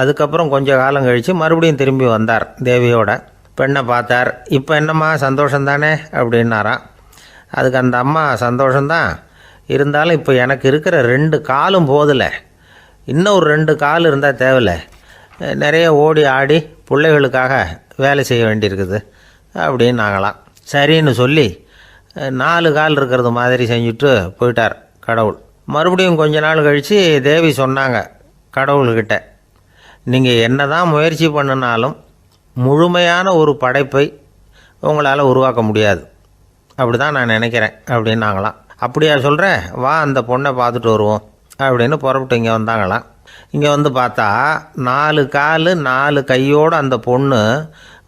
அதுக்கப்புறம் கொஞ்ச காலம் கழித்து மறுபடியும் திரும்பி வந்தார். தேவியோட பெண்ணை பார்த்தார். இப்போ என்னம்மா சந்தோஷம் தானே அப்படின்னாராம். அதுக்கு அந்த அம்மா, சந்தோஷந்தான், இருந்தாலும் இப்போ எனக்கு இருக்கிற 2 காலும் போதில்லை, இன்னும் ஒரு 2 கால் இருந்தால் தேவையில்லை, நிறைய ஓடி ஆடி பிள்ளைகளுக்காக வேலை செய்ய வேண்டியிருக்குது அப்படின்னாங்களாம். சரின்னு சொல்லி 4 கால் இருக்கிறது மாதிரி செஞ்சுட்டு போயிட்டார் கடவுள். மறுபடியும் கொஞ்ச நாள் கழித்து தேவி சொன்னாங்க கடவுள்கிட்ட, நீங்கள் என்ன தான் முயற்சி பண்ணினாலும் முழுமையான ஒரு படைப்பை உங்களால் உருவாக்க முடியாது, அப்படி தான் நான் நினைக்கிறேன் அப்படின்னாங்களாம். அப்படியா சொல்கிறேன், வா அந்த பொண்ணை பார்த்துட்டு வருவோம் அப்படின்னு புறப்பட்டு இங்கே வந்தாங்களாம். இங்கே வந்து பார்த்தா 4 கால் 4 கையோடு அந்த பொண்ணு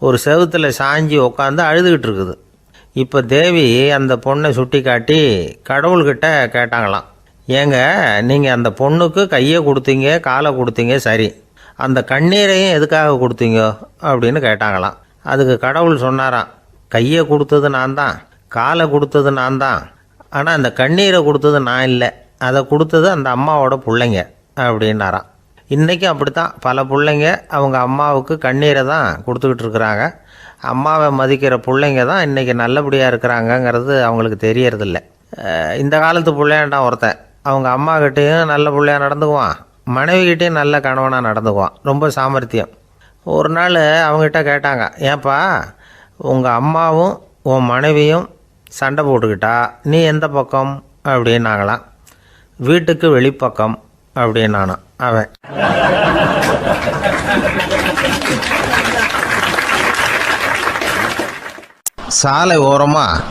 ஒரு செவுத்தில் சாஞ்சி உட்காந்து அழுதுகிட்டு இருக்குது. இப்போ தேவி அந்த பொண்ணை சுட்டி காட்டி கடவுள்கிட்ட கேட்டாங்களாம், ஏங்க நீங்கள் அந்த பொண்ணுக்கு கையை கொடுத்தீங்க, காலை கொடுத்தீங்க, சரி, அந்த கண்ணீரையும் எதுக்காக கொடுத்தீங்க அப்படின்னு கேட்டாங்களாம். அதுக்கு கடவுள் சொன்னாராம், கையை கொடுத்தது நான் தான், காலை கொடுத்தது நான் தான், ஆனால் அந்த கண்ணீரை கொடுத்தது நான் இல்லை, அதை கொடுத்தது அந்த அம்மாவோட பிள்ளைங்க அப்படின்னாராம். இன்றைக்கும் அப்படித்தான் பல பிள்ளைங்க அவங்க அம்மாவுக்கு கண்ணீரை தான் கொடுத்துக்கிட்டு இருக்கிறாங்க. அம்மாவை மதிக்கிற பிள்ளைங்க தான் இன்றைக்கி நல்லபடியாக இருக்கிறாங்கங்கிறது அவங்களுக்கு தெரியறதில்ல. இந்த காலத்து பிள்ளையாண்டான் ஒருத்தன் அவங்க அம்மாக்கிட்டேயும் நல்ல பிள்ளையாக நடந்துக்குவான், மனைவிக்கிட்டேயும் நல்ல கணவனாக நடந்துக்குவான், ரொம்ப சாமர்த்தியம். ஒரு நாள் அவங்ககிட்ட கேட்டாங்க, ஏன்பா உங்கள் அம்மாவும் உன் மனைவியும் சண்டை போட்டுக்கிட்டா நீ எந்த பக்கம் அப்படின்னாங்களாம். வீட்டுக்கு வெளிப்பக்கம் அப்படின்னானான் அவன். சாலை ஓரமாக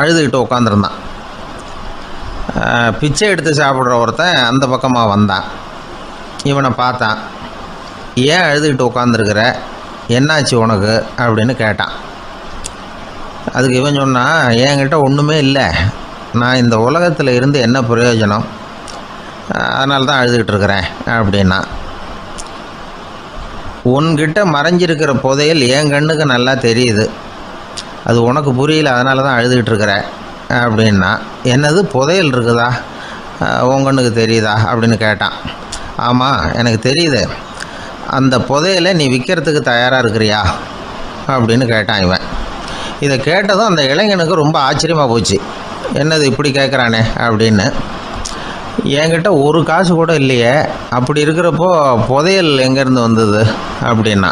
அழுதுகிட்டு உட்காந்துருந்தான். பிச்சை எடுத்து சாப்பிட்ற ஒருத்தன் அந்த பக்கமாக வந்தான். இவனை பார்த்தான். ஏன் அழுதுகிட்டு உட்காந்துருக்கிற, என்னாச்சு உனக்கு அப்படின்னு கேட்டான். அதுக்கு இவன் சொன்னான், என்கிட்ட ஒன்றுமே இல்லை, நான் இந்த உலகத்தில் இருந்து என்ன பிரயோஜனம், அதனால தான் அழுதுகிட்டு இருக்கிறேன் அப்படின்னா. உன்கிட்ட மறைஞ்சிருக்கிற புதையல் என் கண்ணுக்கு நல்லா தெரியுது, அது உனக்கு புரியல, அதனால தான் அழுதுகிட்டு இருக்கிற அப்படின்னா. என்னது புதையல் இருக்குதா, உன் கண்ணுக்கு தெரியுதா அப்படின்னு கேட்டான். ஆமாம் எனக்கு தெரியுது, அந்த புதையலை நீ விற்கிறதுக்கு தயாராக இருக்கிறியா அப்படின்னு கேட்டான் இவன். இதை கேட்டதும் அந்த இளைஞனுக்கு ரொம்ப ஆச்சரியமாக போச்சு. என்னது இப்படி கேட்குறானே அப்படின்னு. என்கிட்ட ஒரு காசு கூட இல்லையே, அப்படி இருக்கிறப்போ புதையல் எங்கேருந்து வந்தது அப்படின்னா.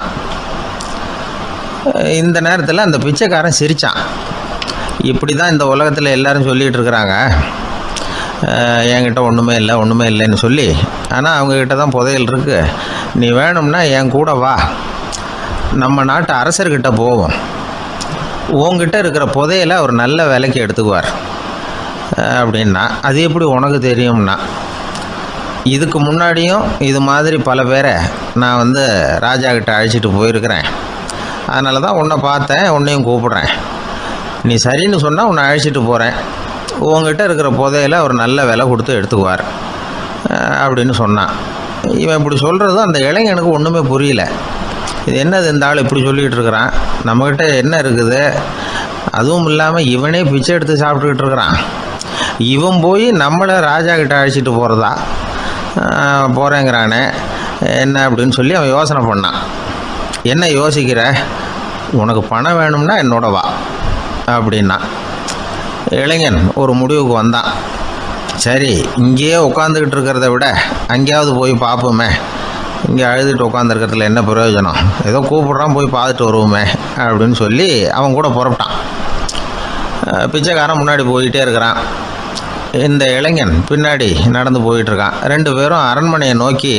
இந்த நேரத்தில் அந்த பிச்சைக்காரன் சிரித்தான். இப்படி தான் இந்த உலகத்தில் எல்லோரும் சொல்லிகிட்டு இருக்கிறாங்க, என்கிட்ட ஒன்றுமே இல்லைன்னு சொல்லி, ஆனால் அவங்கக்கிட்ட தான் புதையல் இருக்குது, நீ வேணும்னா என் கூட வா, நம்ம நாட்டு அரசர்கிட்ட போவோம், உங்ககிட்ட இருக்கிற புதையலை அவர் நல்ல விலைக்கு எடுத்துக்குவார் அப்படின்னா. அது எப்படி உனக்கு தெரியும்னா, இதுக்கு முன்னாடியும் இது மாதிரி பல பேரை நான் ராஜா கிட்ட அழைச்சிட்டு போயிருக்கிறேன், அதனால தான் உன்னை பார்த்தேன், உன்னையும் கூப்பிட்றேன், நீ சரின்னு சொன்னால் உன்னை அழைச்சிட்டு போகிறேன், உங்ககிட்ட இருக்கிற புதையலை அவர் நல்ல விலை கொடுத்து எடுத்துக்குவார் அப்படின்னு சொன்னான். இவன் இப்படி சொல்கிறதும் அந்த இளைஞனுக்கு ஒன்றுமே புரியல. இது என்னது இந்த ஆள் இப்படி சொல்லிகிட்டு இருக்கிறான், நம்மக்கிட்ட என்ன இருக்குது, அதுவும் இல்லாமல் இவனே பிச்சை எடுத்து சாப்பிட்டுக்கிட்டு இருக்கிறான், இவன் போய் நம்மளை ராஜா கிட்ட அழைச்சிட்டு போகிறதா போகிறேங்கிறானே என்ன அப்படின்னு சொல்லி அவன் யோசனை பண்ணான். என்ன யோசிக்கிற, உனக்கு பணம் வேணும்னா என்னோட வா அப்படின்னா. இளைஞன் ஒரு முடிவுக்கு வந்தான். சரி, இங்கேயே உட்காந்துக்கிட்டு இருக்கிறத விட அங்கேயாவது போய் பார்ப்போமே, இங்கே அழுதுகிட்டு உட்காந்துருக்கிறதுல என்ன பிரயோஜனம், ஏதோ கூப்பிட்றான் போய் பார்த்துட்டு வருவோமே அப்படின்னு சொல்லி அவன் கூட புறப்பட்டான். பிச்சைக்காரன் முன்னாடி போயிட்டே இருக்கிறான், இந்த இளைஞன் பின்னாடி நடந்து போயிட்டுருக்கான். 2 பேரும் அரண்மனையை நோக்கி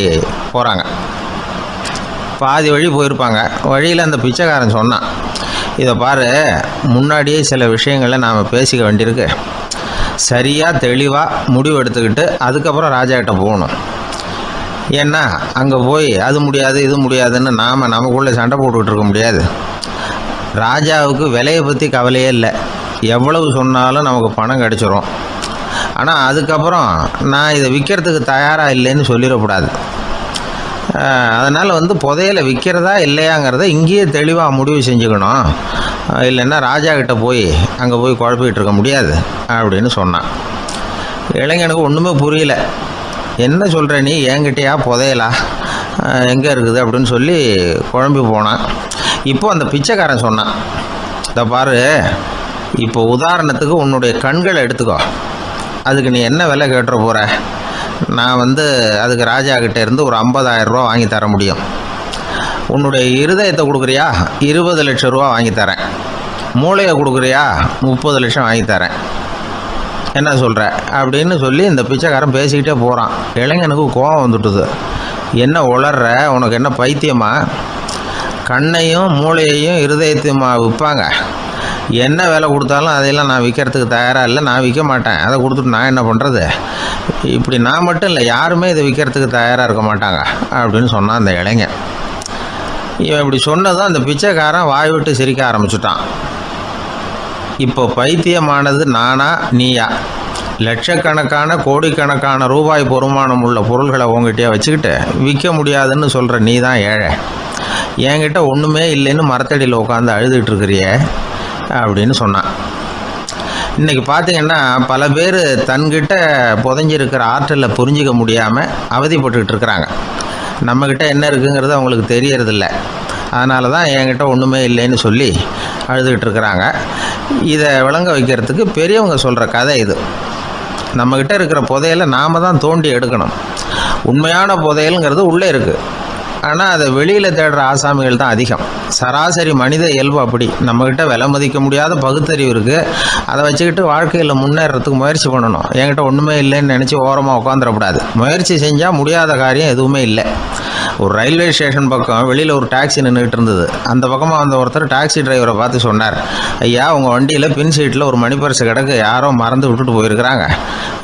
போகிறாங்க. பாதி வழி போயிருப்பாங்க. வழியில் அந்த பிச்சைக்காரன் சொன்னான், இதை பாரு, முன்னாடியே சில விஷயங்களை நாம் பேசிக்க வேண்டியிருக்கு, சரியாக தெளிவாக முடிவு எடுத்துக்கிட்டு அதுக்கப்புறம் ராஜாக்கிட்ட போகணும். ஏன்னா அங்கே போய் அது முடியாது இது முடியாதுன்னு நாம் நமக்குள்ளே சண்டை போட்டுக்கிட்டு இருக்க முடியாது. ராஜாவுக்கு விலையை பற்றி கவலையே இல்லை. எவ்வளவு சொன்னாலும் நமக்கு பணம் கிடச்சிரும். ஆனால் அதுக்கப்புறம் நான் இதை விற்கிறதுக்கு தயாராக இல்லைன்னு சொல்லிடக்கூடாது. அதனால் புதையலை விற்கிறதா இல்லையாங்கிறத இங்கேயே தெளிவாக முடிவு செஞ்சுக்கணும். இல்லைன்னா ராஜா கிட்ட போய் அங்கே போய் குழப்பிக்கிட்டு இருக்க முடியாது அப்படின்னு சொன்னான். இளைஞனுக்கு ஒன்றுமே புரியல. என்ன சொல்கிற நீ, என்கிட்டயா புதையலா, எங்கே இருக்குது அப்படின்னு சொல்லி குழம்பி போனான். இப்போ அந்த பிச்சைக்காரன் சொன்னான், இதை பாரு, இப்போ உதாரணத்துக்கு உன்னுடைய கண்களை எடுத்துக்கோ. அதுக்கு நீ என்ன விலை கேட்டுற போகிற? நான் அதுக்கு ராஜா கிட்டே இருந்து ஒரு 50,000 ரூபா வாங்கி தர முடியும். உன்னுடைய இருதயத்தை கொடுக்குறியா, 20 லட்சம் ரூபா வாங்கி தரேன். மூளையை கொடுக்குறியா, 30 லட்சம் வாங்கி தரேன். என்ன சொல்கிற அப்படின்னு சொல்லி இந்த பிச்சைக்காரன் பேசிக்கிட்டே போகிறான். இளைஞனுக்கு கோபம் வந்துட்டுது. என்ன உளர்ற, உனக்கு என்ன பைத்தியமா? கண்ணையும் மூளையையும் இருதயத்தையுமா விற்பாங்க? என்ன விலை கொடுத்தாலும் அதையெல்லாம் நான் விற்கிறதுக்கு தயாராக இல்லை, நான் விற்க மாட்டேன். அதை கொடுத்துட்டு நான் என்ன பண்ணுறது? இப்படி நான் மட்டும் இல்லை, யாருமே இதை விற்கிறதுக்கு தயாராக இருக்க மாட்டாங்க அப்படின்னு சொன்னான் அந்த இளைஞன். இவன் இப்படி சொன்னதும் அந்த பிச்சைக்காரன் வாய் விட்டு சிரிக்க ஆரம்பிச்சுட்டான். இப்போ பைத்தியமானது நானா நீயா? லட்சக்கணக்கான கோடிக்கணக்கான ரூபாய் பொறுமானம் உள்ள பொருள்களை உங்ககிட்டயே வச்சுக்கிட்டு விற்க முடியாதுன்னு சொல்கிற நீ தான் ஏழை. என்கிட்ட ஒன்றுமே இல்லைன்னு மரத்தடியில் உட்காந்து அழுதுகிட்டு இருக்கிறியே அப்படின்னு சொன்னான். இன்றைக்கி பார்த்திங்கன்னா பல பேர் தன்கிட்ட புதைஞ்சிருக்கிற ஆற்றலை புரிஞ்சிக்க முடியாமல் அவதிப்பட்டுக்கிட்டு இருக்கிறாங்க. நம்மக்கிட்ட என்ன இருக்குங்கிறது அவங்களுக்கு தெரியறதில்ல. அதனால தான் என்கிட்ட ஒன்றுமே இல்லைன்னு சொல்லி அழுதுகிட்டு இருக்கிறாங்க. இதை விளங்க வைக்கிறதுக்கு பெரியவங்க சொல்கிற கதை இது. நம்மக்கிட்ட இருக்கிற புதையலை நாம் தான் தோண்டி எடுக்கணும். உண்மையான புதையலுங்கிறது உள்ளே இருக்குது. ஆனால் அதை வெளியில் தேடுற ஆசாமிகள் தான் அதிகம். சராசரி மனித இயல்பு அப்படி. நம்மக்கிட்ட விலை மதிக்க முடியாத பகுத்தறிவு இருக்குது. அதை வச்சுக்கிட்டு வாழ்க்கையில் முன்னேறதுக்கு முயற்சி பண்ணணும். என்கிட்ட ஒன்றுமே இல்லைன்னு நினச்சி ஓரமாக உட்காந்துடக்கூடாது. முயற்சி செஞ்சால் முடியாத காரியம் எதுவுமே இல்லை. ஒரு ரயில்வே ஸ்டேஷன் பக்கம் வெளியில் ஒரு டாக்ஸி நின்றுட்டு இருந்தது. அந்த பக்கமாக வந்த ஒருத்தர் டாக்ஸி டிரைவரை பார்த்து சொன்னார், ஐயா, உங்கள் வண்டியில் பின் சீட்டில் ஒரு மணி பர்ஸு கிடக்கு, யாரோ மறந்து விட்டுட்டு போயிருக்கிறாங்க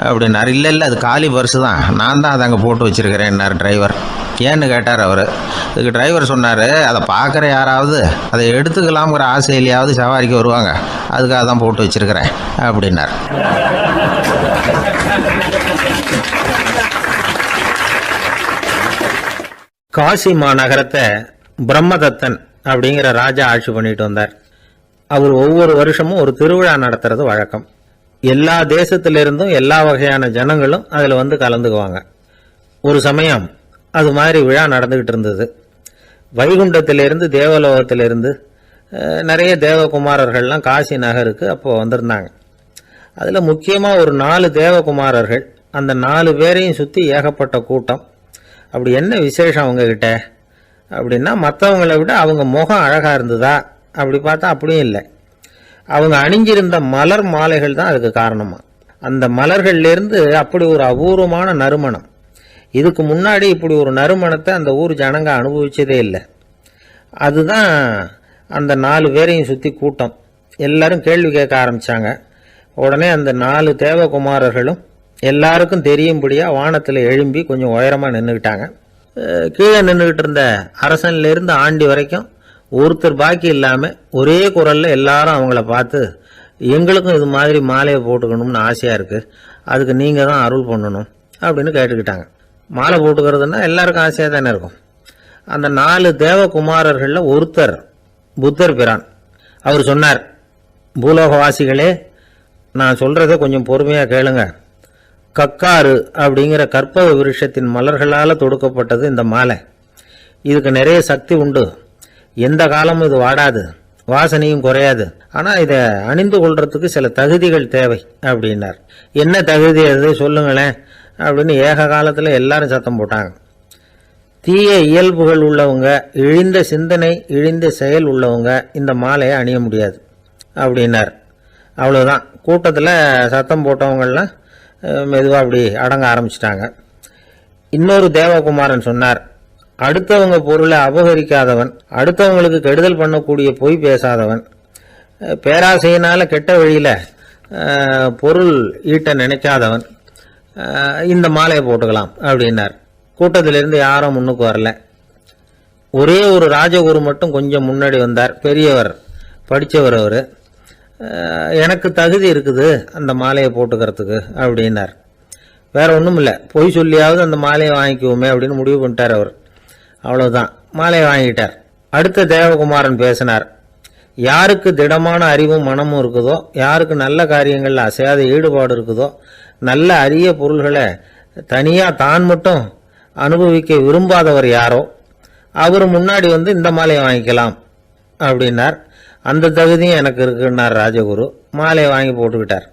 அப்படின்னார். இல்லை அது காலி பர்ஸு தான், நான் தான் அதை அங்கே போட்டு வச்சுருக்கிறேன்னார் டிரைவர். ஏன்னு கேட்டார் அவர். இதுக்கு டிரைவர் சொன்னார், அதை பார்க்குற யாராவது அதை எடுத்துக்கலாம்ங்கிற ஆசையிலையாவது சவாரிக்கு வருவாங்க, அதுக்காக தான் போட்டு வச்சுருக்கிறேன் அப்படின்னார். காசி மாநகரத்தை பிரம்மதத்தன் அப்படிங்கிற ராஜா ஆட்சி பண்ணிட்டு வந்தார். அவர் ஒவ்வொரு வருஷமும் ஒரு திருவிழா நடத்துறது வழக்கம். எல்லா தேசத்திலிருந்தும் எல்லா வகையான ஜனங்களும் அதில் கலந்துக்குவாங்க. ஒரு சமயம் அது மாதிரி விழா நடந்துக்கிட்டு இருந்தது. வைகுண்டத்திலிருந்து தேவலோகத்திலிருந்து நிறைய தேவகுமாரர்கள்லாம் காசி நகருக்கு அப்போது வந்திருந்தாங்க. அதில் முக்கியமாக ஒரு 4 தேவகுமாரர்கள். அந்த 4 பேரையும் சுற்றி ஏகப்பட்ட கூட்டம். அப்படி என்ன விசேஷம் அவங்கக்கிட்ட அப்படின்னா, மற்றவங்களை விட அவங்க முகம் அழகாக இருந்ததா அப்படி பார்த்தா அப்படியும் இல்லை. அவங்க அணிஞ்சிருந்த மலர் மாலைகள் தான் அதுக்கு காரணமாக. அந்த மலர்கள்லேருந்து அப்படி ஒரு அபூர்வமான நறுமணம். இதுக்கு முன்னாடி இப்படி ஒரு நறுமணத்தை அந்த ஊர் ஜனங்க அனுபவிச்சதே இல்லை. அதுதான் அந்த 4 பேரையும் சுற்றி கூட்டம். எல்லாரும் கேள்வி கேட்க ஆரம்பித்தாங்க. உடனே அந்த 4 தேவகுமாரர்களும் எல்லாருக்கும் தெரியும்படியாக வானத்தில் எழும்பி கொஞ்சம் உயரமாக நின்றுக்கிட்டாங்க. கீழே நின்றுக்கிட்டு இருந்த அரசன்லேருந்து ஆண்டி வரைக்கும் ஒருத்தர் பாக்கி இல்லாமல் ஒரே குரலில் எல்லாரும் அவங்கள பார்த்து, எங்களுக்கும் இது மாதிரி மாலையை போட்டுக்கணும்னு ஆசையாக இருக்குது, அதுக்கு நீங்கள் தான் அருள் பண்ணணும் அப்படின்னு கேட்டுக்கிட்டாங்க. மாலை போட்டுக்கிறதுனா எல்லாருக்கும் ஆசையாக தானே இருக்கும். அந்த 4 தேவகுமாரர்களில் ஒருத்தர் புத்தர் பிரான். அவர் சொன்னார், பூலோகவாசிகளே, நான் சொல்கிறத கொஞ்சம் பொறுமையாக கேளுங்க. கக்காரு அப்படிங்கிற கற்பக விருஷத்தின் மலர்களால் தொடுக்கப்பட்டது இந்த மாலை. இதுக்கு நிறைய சக்தி உண்டு. எந்த காலமும் இது வாடாது, வாசனையும் குறையாது. ஆனால் இதை அணிந்து கொள்றதுக்கு சில தகுதிகள் தேவை அப்படின்னார். என்ன தகுதி அது சொல்லுங்களேன் அப்படின்னு ஏக காலத்தில் எல்லாரும் சத்தம் போட்டாங்க. தீய இயல்புகள் உள்ளவங்க, இழிந்த சிந்தனை, இழிந்த செயல் உள்ளவங்க இந்த மாலையை அணிய முடியாது அப்படின்னார். அவ்வளோதான். கூட்டத்தில் சத்தம் போட்டவங்கள்லாம் மெதுவாக அப்படி அடங்க ஆரம்பிச்சிட்டாங்க. இன்னொரு தேவகுமாரன் சொன்னார், அடுத்தவங்க பொருளை அபகரிக்காதவன், அடுத்தவங்களுக்கு கெடுதல் பண்ணக்கூடிய பொய் பேசாதவன், பேராசையினால் கெட்ட வழியில் பொருள் ஈட்ட நினைக்காதவன் இந்த மாலையை போட்டுக்கலாம் அப்படின்னார். கூட்டத்திலிருந்து யாரும் முன்னுக்கு வரல. ஒரே ஒரு ராஜகுரு மட்டும் கொஞ்சம் முன்னாடி வந்தார். பெரியவர் படித்தவர் அவர். எனக்கு தகுதி இருக்குது அந்த மாலையை போட்டுக்கிறதுக்கு அப்படின்னார். வேற ஒன்றும் இல்லை, பொய் சொல்லியாவது அந்த மாலையை வாங்கிக்குவோமே அப்படின்னு முடிவு பண்ணிட்டார் அவர். அவ்வளோதான், மாலையை வாங்கிட்டார். அடுத்த தேவகுமாரன் பேசினார். யாருக்கு திடமான அறிவும் மனமும் இருக்குதோ, யாருக்கு நல்ல காரியங்களில் அசையாத ஈடுபாடு இருக்குதோ, நல்ல அரிய பொருள்களை தனியாக தான் மட்டும் அனுபவிக்க விரும்பாதவர் யாரோ அவர் முன்னாடி இந்த மாலையை வாங்கிக்கலாம் அப்படின்னார். அந்த தகுதியும் எனக்கு இருக்குன்னார் ராஜகுரு. மாலையை வாங்கி போட்டுக்கிட்டார்.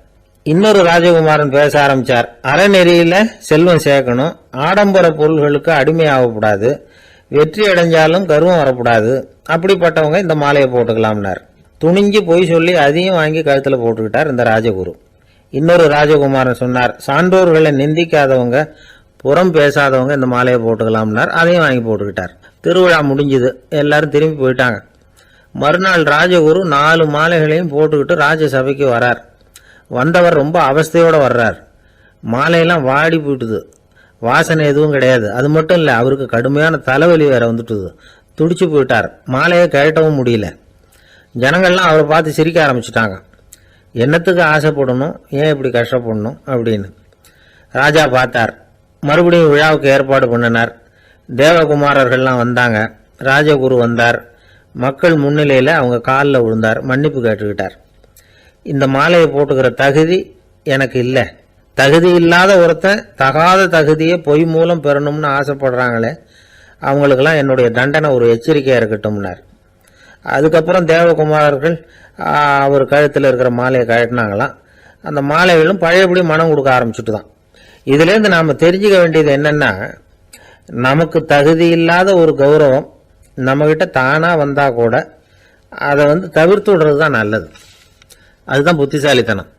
இன்னொரு ராஜகுமாரன் பேச ஆரம்பித்தார். அறநெறியில் செல்வம் சேர்க்கணும், ஆடம்பர பொருள்களுக்கு அடிமையாகக்கூடாது, வெற்றி அடைஞ்சாலும் கர்வம் வரக்கூடாது, அப்படிப்பட்டவங்க இந்த மாலையை போட்டுக்கலாம்னார். துணிஞ்சு பொய் சொல்லி அதையும் வாங்கி கழுத்தில் போட்டுக்கிட்டார் இந்த ராஜகுரு. இன்னொரு ராஜகுமாரன் சொன்னார். சான்றோர்களை நிந்திக்காதவங்க, புறம் பேசாதவங்க இந்த மாலையை போட்டுக்கலாம்னார். அதையும் வாங்கி போட்டுக்கிட்டார். திருவிழா முடிஞ்சுது, எல்லாரும் திரும்பி போயிட்டாங்க. மறுநாள் ராஜகுரு 4 மாலைகளையும் போட்டுக்கிட்டு ராஜசபைக்கு வரார். வந்தவர் ரொம்ப அவஸ்தையோடு வர்றார். மாலையெல்லாம் வாடி போயிட்டுது, வாசனை எதுவும் கிடையாது. அது மட்டும் இல்லை, அவருக்கு கடுமையான தலைவலி வேற வந்துட்டுது. துடிச்சு போயிட்டார். மாலையை கழட்டவும் முடியல. ஜனங்கள்லாம் அவரை பார்த்து சிரிக்க ஆரம்பிச்சிட்டாங்க. என்னத்துக்கு ஆசைப்படணும், ஏன் இப்படி கஷ்டப்படணும் அப்படின்னு ராஜா பார்த்தார். மறுபடியும் விழாவுக்கு ஏற்பாடு பண்ணினார். தேவகுமாரர்கள்லாம் வந்தாங்க. ராஜகுரு வந்தார். மக்கள் முன்னிலையில் அவங்க காலில் விழுந்தார், மன்னிப்பு கேட்டுக்கிட்டார். இந்த மாலையை போட்டுக்கிற தகுதி எனக்கு இல்லை. தகுதி இல்லாத ஒருத்தன் தகாத தகுதியை பொய் மூலம் பெறணும்னு ஆசைப்படுறாங்களே, அவங்களுக்கெல்லாம் என்னுடைய தண்டனை ஒரு எச்சரிக்கையாக இருக்கட்டும்னார். அதுக்கப்புறம் தேவகுமாரர்கள் அவர் கழுத்தில் இருக்கிற மாலையை கழட்டினாங்களாம். அந்த மாலைகளும் பழையபடி மனம் கொடுக்க ஆரம்பிச்சுட்டு தான். இதுலேருந்து நாம் தெரிஞ்சுக்க வேண்டியது என்னென்னா, நமக்கு தகுதி இல்லாத ஒரு கௌரவம் நம்மக்கிட்ட தானாக வந்தால் கூட அதை தவிர்த்து விடுறது தான் நல்லது. அதுதான் புத்திசாலித்தனம்.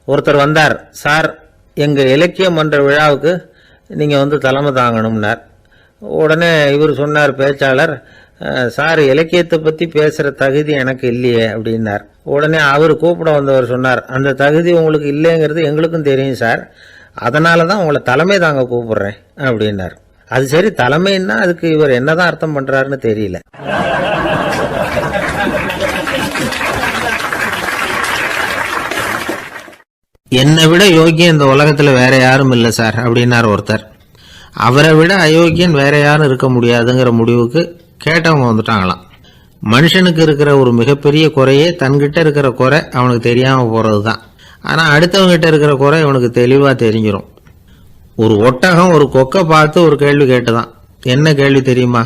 ஒருத்தர் வந்தார். சார், எங்கள் இலக்கிய மன்ற விழாவுக்கு நீங்கள் தலைமை தாங்கணும்னார். உடனே இவர் சொன்னார், பேச்சாளர், சார், இலக்கியத்தை பற்றி பேசுகிற தகுதி எனக்கு இல்லையே அப்படின்னார். உடனே அவர் கூப்பிட வந்தவர் சொன்னார், அந்த தகுதி உங்களுக்கு இல்லைங்கிறது எங்களுக்கும் தெரியும் சார், அதனால தான் உங்களை தலைமை தாங்க கூப்பிடுறேன் அப்படின்னார். அது சரி, தலைமைன்னா அதுக்கு இவர் என்னதான் அர்த்தம் பண்ணுறாருன்னு தெரியல. என்னை விட யோகியம் இந்த உலகத்தில் வேற யாரும் இல்லை சார் அப்படின்னார் ஒருத்தர். அவரை விட அயோக்கியன் வேற யாரும் இருக்க முடியாதுங்கிற முடிவுக்கு கேட்டவங்க வந்துட்டாங்களாம். மனுஷனுக்கு இருக்கிற ஒரு மிகப்பெரிய குறையே தன்கிட்ட இருக்கிற குறை அவனுக்கு தெரியாமல் போகிறது தான். ஆனால் அடுத்தவங்ககிட்ட இருக்கிற குறை இவனுக்கு தெளிவாக தெரிஞ்சிடும். ஒரு ஒட்டகம் ஒரு கொக்கை பார்த்து ஒரு கேள்வி கேட்டுதான். என்ன கேள்வி தெரியுமா?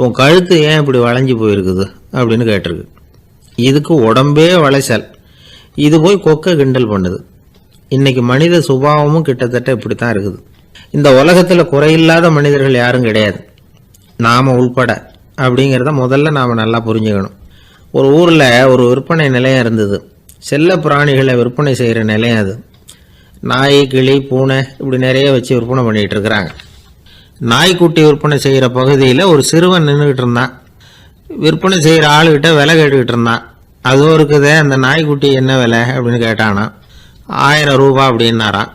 உன் கழுத்து ஏன் இப்படி வளைஞ்சி போயிருக்குது அப்படின்னு கேட்டிருக்கு. இதுக்கு உடம்பே வளைச்சல். இது போய் கொக்கை கிண்டல் பண்ணுது. இன்னைக்கு மனித சுபாவமும் கிட்டத்தட்ட இப்படித்தான் இருக்குது. இந்த உலகத்தில் குறையில்லாத மனிதர்கள் யாரும் கிடையாது, நாம உள்பட. அப்படிங்கிறத முதல்ல நாம் நல்லா புரிஞ்சுக்கணும். ஒரு ஊரில் ஒரு விற்பனை நிலையம் இருந்தது. செல்ல பிராணிகளை விற்பனை செய்கிற நிலையம் அது. நாய், கிளி, பூனை இப்படி நிறைய வச்சு விற்பனை பண்ணிகிட்டு இருக்கிறாங்க. நாய்க்குட்டி விற்பனை செய்கிற பகுதியில் ஒரு சிறுவன் நின்றுக்கிட்டு இருந்தான். விற்பனை செய்கிற ஆளுகிட்ட விலை கேட்டுக்கிட்டு இருந்தான். அதுவும் இருக்குதே, அந்த நாய்க்குட்டி என்ன விலை அப்படின்னு கேட்டானா. 1000 ரூபா அப்படின்னாரான்.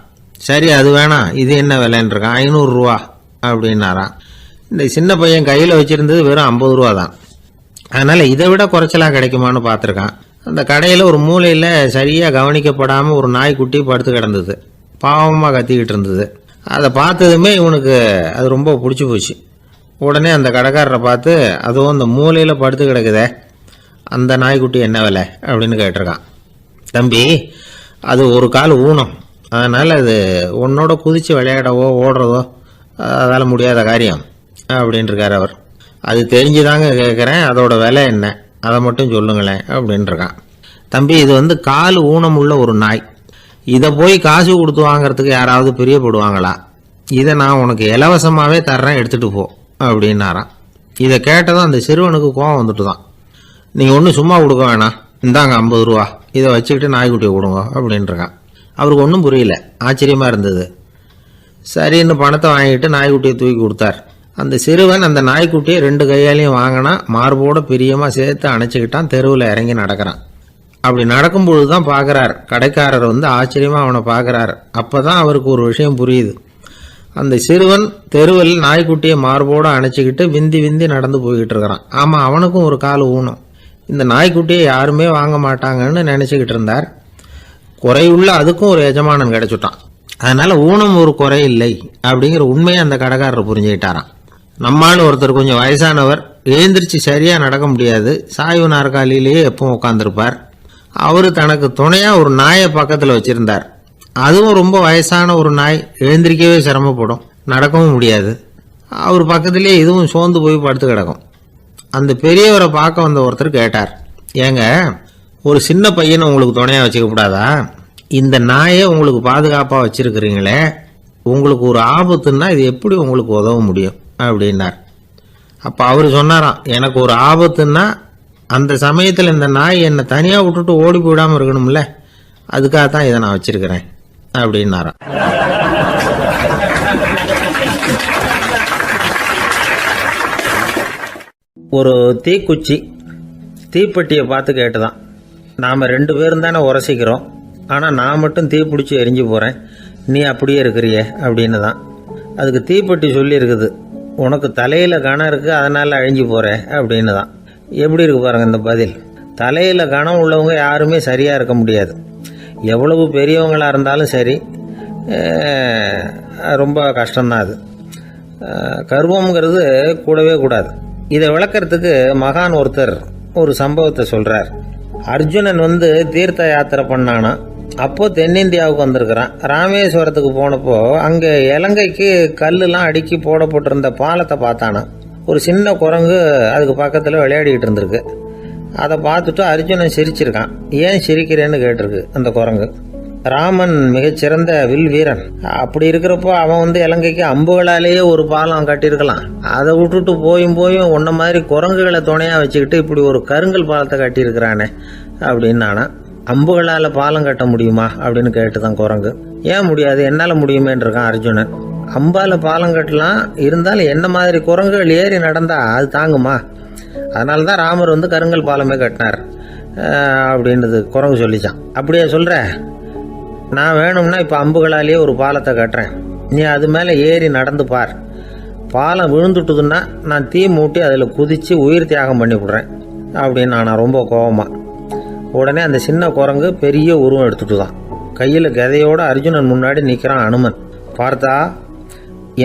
சரி, அது வேணாம், இது என்ன விலைன்னு இருக்கான். 500 ரூபா அப்படின்னாரான். இந்த சின்ன பையன் கையில் வச்சுருந்தது வெறும் 50 ரூபா தான். அதனால் இதை விட குறைச்சலாக கிடைக்குமான்னு பார்த்துருக்கான். அந்த கடையில் ஒரு மூலையில் சரியாக கவனிக்கப்படாமல் ஒரு நாய்க்குட்டி படுத்து கிடந்தது. பாவமாக கத்திக்கிட்டு இருந்தது. அதை பார்த்ததுமே இவனுக்கு அது ரொம்ப பிடிச்சி போச்சு. உடனே அந்த கடைக்காரரை பார்த்து, அதுவும் அந்த மூலையில் படுத்து கிடக்குதே, அந்த நாய்க்குட்டி என்ன விலை அப்படின்னு கேட்டிருக்கான். தம்பி, அது ஒரு கால் ஊனம், அதனால் அது உன்னோட குதித்து விளையாடவோ ஓடுறதோ அதால் முடியாத காரியம் அப்படின்ட்டுருக்கார் அவர். அது தெரிஞ்சுதாங்க கேட்குறேன், அதோட விலை என்ன, அதை மட்டும் சொல்லுங்களேன் அப்படின்ட்டுருக்கான். தம்பி, இது கால் ஊனம் உள்ள ஒரு நாய். இதை போய் காசு கொடுத்து வாங்கிறதுக்கு யாராவது பிரியப்படுவாங்களா? இதை நான் உனக்கு இலவசமாகவே தர்றேன், எடுத்துகிட்டு போ அப்படின்னாரான். இதை கேட்டதும் அந்த சிறுவனுக்கு கோவம் வந்துட்டு தான். நீங்கள் ஒன்றும் சும்மா கொடுக்க வேணாம், இந்தாங்க 50 ரூபா, இதை வச்சுக்கிட்டு நாய்க்குட்டியை கொடுங்க அப்படின்ட்டுருக்கான். அவருக்கு ஒன்றும் புரியல, ஆச்சரியமாக இருந்தது. சரின்னு பணத்தை வாங்கிட்டு நாய்க்குட்டியை தூக்கி கொடுத்தார். அந்த சிறுவன் அந்த நாய்க்குட்டியை 2 கையாலையும் வாங்கினா, மார்போட பிரியமாக சேர்த்து அணைச்சிக்கிட்டான். தெருவில் இறங்கி நடக்கிறான். அப்படி நடக்கும்பொழுது தான் பார்க்குறார், கடைக்காரர் ஆச்சரியமாக அவனை பார்க்குறார். அப்போ தான் அவருக்கு ஒரு விஷயம் புரியுது. அந்த சிறுவன் தெருவில் நாய்க்குட்டியை மார்போடு அணைச்சிக்கிட்டு விந்தி விந்தி நடந்து போய்கிட்டு இருக்கிறான். ஆமாம், அவனுக்கும் ஒரு கால் ஊனம். இந்த நாய்க்குட்டியை யாருமே வாங்க மாட்டாங்கன்னு நினச்சிக்கிட்டு இருந்தார். குறையுள்ள அதுக்கும் ஒரு எஜமானன் கிடைச்சுட்டான். அதனால் ஊனம் ஒரு குறை இல்லை அப்படிங்கிற உண்மையை அந்த கடைக்காரர் புரிஞ்சுக்கிட்டாராம். நம்மால் ஒருத்தர் கொஞ்சம் வயசானவர், எழுந்திரிச்சு சரியாக நடக்க முடியாது, சாய்வு நாற்காலியிலேயே எப்பவும் உட்காந்துருப்பார். அவர் தனக்கு துணையாக ஒரு நாயை பக்கத்தில் வச்சுருந்தார். அதுவும் ரொம்ப வயசான ஒரு நாய், எழுந்திரிக்கவே சிரமப்படும், நடக்கவும் முடியாது. அவர் பக்கத்திலே இதுவும் சோர்ந்து போய் படுத்து கிடக்கும். அந்த பெரியவரை பார்க்க வந்த ஒருத்தர் கேட்டார், ஏங்க ஒரு சின்ன பையனை உங்களுக்கு துணையாக வச்சுக்க கூடாதா? இந்த நாயை உங்களுக்கு பாதுகாப்பாக வச்சிருக்கிறீங்களே, உங்களுக்கு ஒரு ஆபத்துன்னா இது எப்படி உங்களுக்கு உதவ முடியும் அப்படின்னார். அப்போ அவர் சொன்னாராம், எனக்கு ஒரு ஆபத்துன்னா அந்த சமயத்தில் இந்த நாய் என்னை தனியாக விட்டுட்டு ஓடி போயிடாமல் இருக்கணும்ல, அதுக்காக தான் இதை நான் வச்சிருக்கிறேன் அப்படின்னாராம். ஒரு தீக்குச்சி தீப்பெட்டியை பார்த்து கேட்டுதான், நாம் 2 பேரும் தானே உரசிக்கிறோம், ஆனால் நான் மட்டும் தீ பிடிச்சி எரிஞ்சு போகிறேன், நீ அப்படியே இருக்கிறியே அப்படின்னு தான். அதுக்கு தீப்பெட்டி சொல்லியிருக்குது, உனக்கு தலையில் கணம் இருக்குது அதனால் அழிஞ்சு போகிற அப்படின்னு தான். எப்படி இருக்கு பாருங்கள் இந்த பதில். தலையில் கணம் உள்ளவங்க யாருமே சரியாக இருக்க முடியாது. எவ்வளவு பெரியவங்களாக இருந்தாலும் சரி, ரொம்ப கஷ்டம்தான் அது. கர்வம்ங்கிறது கூடவே கூடாது. இதை விளக்கறதுக்கு மகான் ஒருத்தர் ஒரு சம்பவத்தை சொல்கிறார். அர்ஜுனன் தீர்த்த யாத்திரை பண்ணானா. அப்போ தென்னிந்தியாவுக்கு வந்திருக்கிறான். ராமேஸ்வரத்துக்கு போனப்போ அங்கே இலங்கைக்கு கல்லுலாம் அடுக்கி போடப்பட்டிருந்த பாலத்தை பார்த்தானா. ஒரு சின்ன குரங்கு அதுக்கு பக்கத்தில் விளையாடிக்கிட்டு இருந்திருக்கு. அதை பார்த்துட்டு அர்ஜுனன் சிரிச்சிருக்கான். ஏன் சிரிக்கிறேன்னு கேட்டிருக்கு அந்த குரங்கு. ராமன் மிகச்சிறந்த வில் வீரன், அப்படி இருக்கிறப்போ அவன் இலங்கைக்கு அம்புகளாலேயே ஒரு பாலம் கட்டியிருக்கலாம். அதை விட்டுட்டு போயும் உன்ன மாதிரி குரங்குகளை துணையாக வச்சுக்கிட்டு இப்படி ஒரு கருங்கல் பாலத்தை கட்டியிருக்கிறானே அப்படின்னு நானா. அம்புகளால் பாலம் கட்ட முடியுமா அப்படின்னு கேட்டுதான் குரங்கு. ஏன் முடியாது, என்னால் முடியுமேன்னு இருக்கான் அர்ஜுனன். அம்பால் பாலம் கட்டலாம், இருந்தாலும் என்ன மாதிரி குரங்குகள் ஏறி நடந்தா அது தாங்குமா? அதனால தான் ராமர் கருங்கல் பாலமே கட்டினார் அப்படின்றது குரங்கு சொல்லிச்சான். அப்படியே சொல்கிற, நான் வேணும்னா இப்போ அம்புகளாலேயே ஒரு பாலத்தை கட்டுறேன், நீ அது மேலே ஏறி நடந்து பார். பாலம் விழுந்துட்டுதுன்னா நான் தீ மூட்டி அதில் குதித்து உயிர் தியாகம் பண்ணி விடுறேன் அப்படின்னு நான் ரொம்ப கோபமாக. உடனே அந்த சின்ன குரங்கு பெரிய உருவம் எடுத்துட்டு தான் கையில் கதையோடு அர்ஜுனன் முன்னாடி நிற்கிறான் அனுமன். பார்த்தா,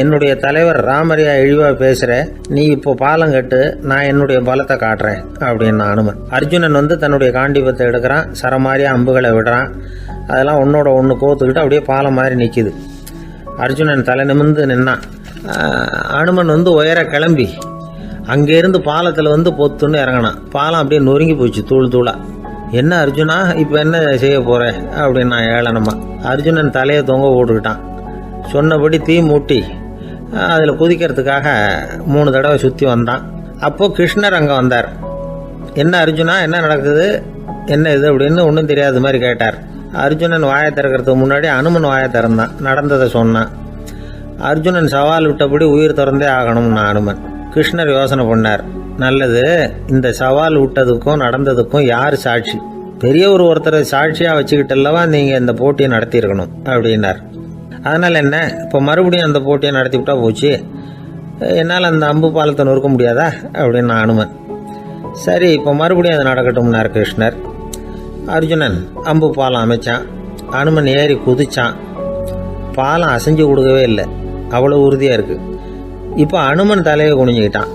என்னுடைய தலைவர் ராமரையா இழிவாக பேசுகிற, நீ இப்போ பாலம் கட்டு, நான் என்னுடைய பலத்தை காட்டுறேன் அப்படின்னு அனுமன். அர்ஜுனன் தன்னுடைய காண்டிபத்தை எடுக்கிறான், சரமாரியாக அம்புகளை விடுறான். அதெல்லாம் ஒன்னோட ஒன்று கோத்துக்கிட்டு அப்படியே பாலம் மாதிரி நிற்கிது. அர்ஜுனன் தலை நிமிர்ந்து நின்னான். அனுமன் உயர கிளம்பி அங்கேருந்து பாலத்தில் பொத்துன்னு இறங்கினான். பாலம் அப்படியே நொறுங்கி போச்சு தூள் தூளா. என்ன அர்ஜுனா, இப்போ என்ன செய்ய போகிற அப்படின்னு நான் ஏளனமா. அர்ஜுனன் தலையை தொங்க போட்டுக்கிட்டான். சொன்னபடி தீ மூட்டி அதில் குதிக்கிறதுக்காக 3 தடவை சுற்றி வந்தான். அப்போது கிருஷ்ணர் அங்கே வந்தார். என்ன அர்ஜுனா, என்ன நடக்குது, என்ன இது அப்படின்னு ஒன்றும் தெரியாத மாதிரி கேட்டார். அர்ஜுனன் வாயை திறக்கிறதுக்கு முன்னாடி அனுமன் வாயை திறந்தான், நடந்ததை சொன்னான். அர்ஜுனன் சவால் விட்டபடி உயிர் திறந்தே ஆகணும்னா அனுமன். கிருஷ்ணர் யோசனை பண்ணார். நல்லது, இந்த சவால் விட்டதுக்கும் நடந்ததுக்கும் யார் சாட்சி? பெரிய ஒருத்தரை சாட்சியாக வச்சுக்கிட்டல்லவா நீங்கள் இந்த போட்டியை நடத்தியிருக்கணும் அப்படின்னார். அதனால் என்ன, இப்போ மறுபடியும் அந்த போட்டியை நடத்தி விட்டா போச்சு, என்னால் அந்த அம்பு பாலத்தை நொறுக்க முடியாதா அப்படின்னு அனுமன். சரி, இப்போ மறுபடியும் அது நடக்கட்டும்னார் கிருஷ்ணர். அர்ஜுனன் அம்பு பாலம் அமைச்சான். அனுமன் ஏறி குதிச்சான். பாலம் அசைஞ்சு கொடுக்கவே இல்லை, அவ்வளோ உறுதியாக இருக்குது. இப்போ அனுமன் தலையை குனிஞ்சுக்கிட்டான்.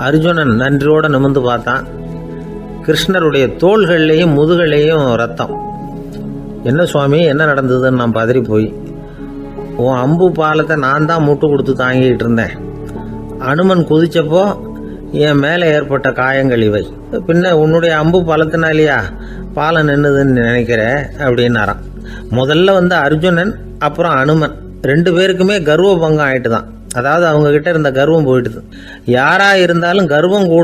அர்ஜுனன் நன்றியோடு நிமிர்ந்து பார்த்தான். கிருஷ்ணருடைய தோள்கள்லேயும் முதுகள்லேயும் ரத்தம். என்ன சுவாமி, என்ன நடந்ததுன்னு நான் பதறி போய், உன் அம்பு பாலத்தை நான் தான் முட்டு கொடுத்து தாங்கிட்டு இருந்தேன். அனுமன் குதிச்சப்போ என் மேலே ஏற்பட்ட காயங்கள் இவை. பின்ன உன்னுடைய அம்பு பாலத்தினாலேயா பாலம் நின்றுதுன்னு நினைக்கிற அப்படின்னாராம். முதல்ல அர்ஜுனன் அப்புறம் அனுமன் 2 பேருக்குமே கர்வ பங்கம் ஆயிட்டு தான். அதாவது அவங்க கிட்ட இருந்த கர்வம் போயிட்டுது. யாரா இருந்தாலும் கர்வம் கூட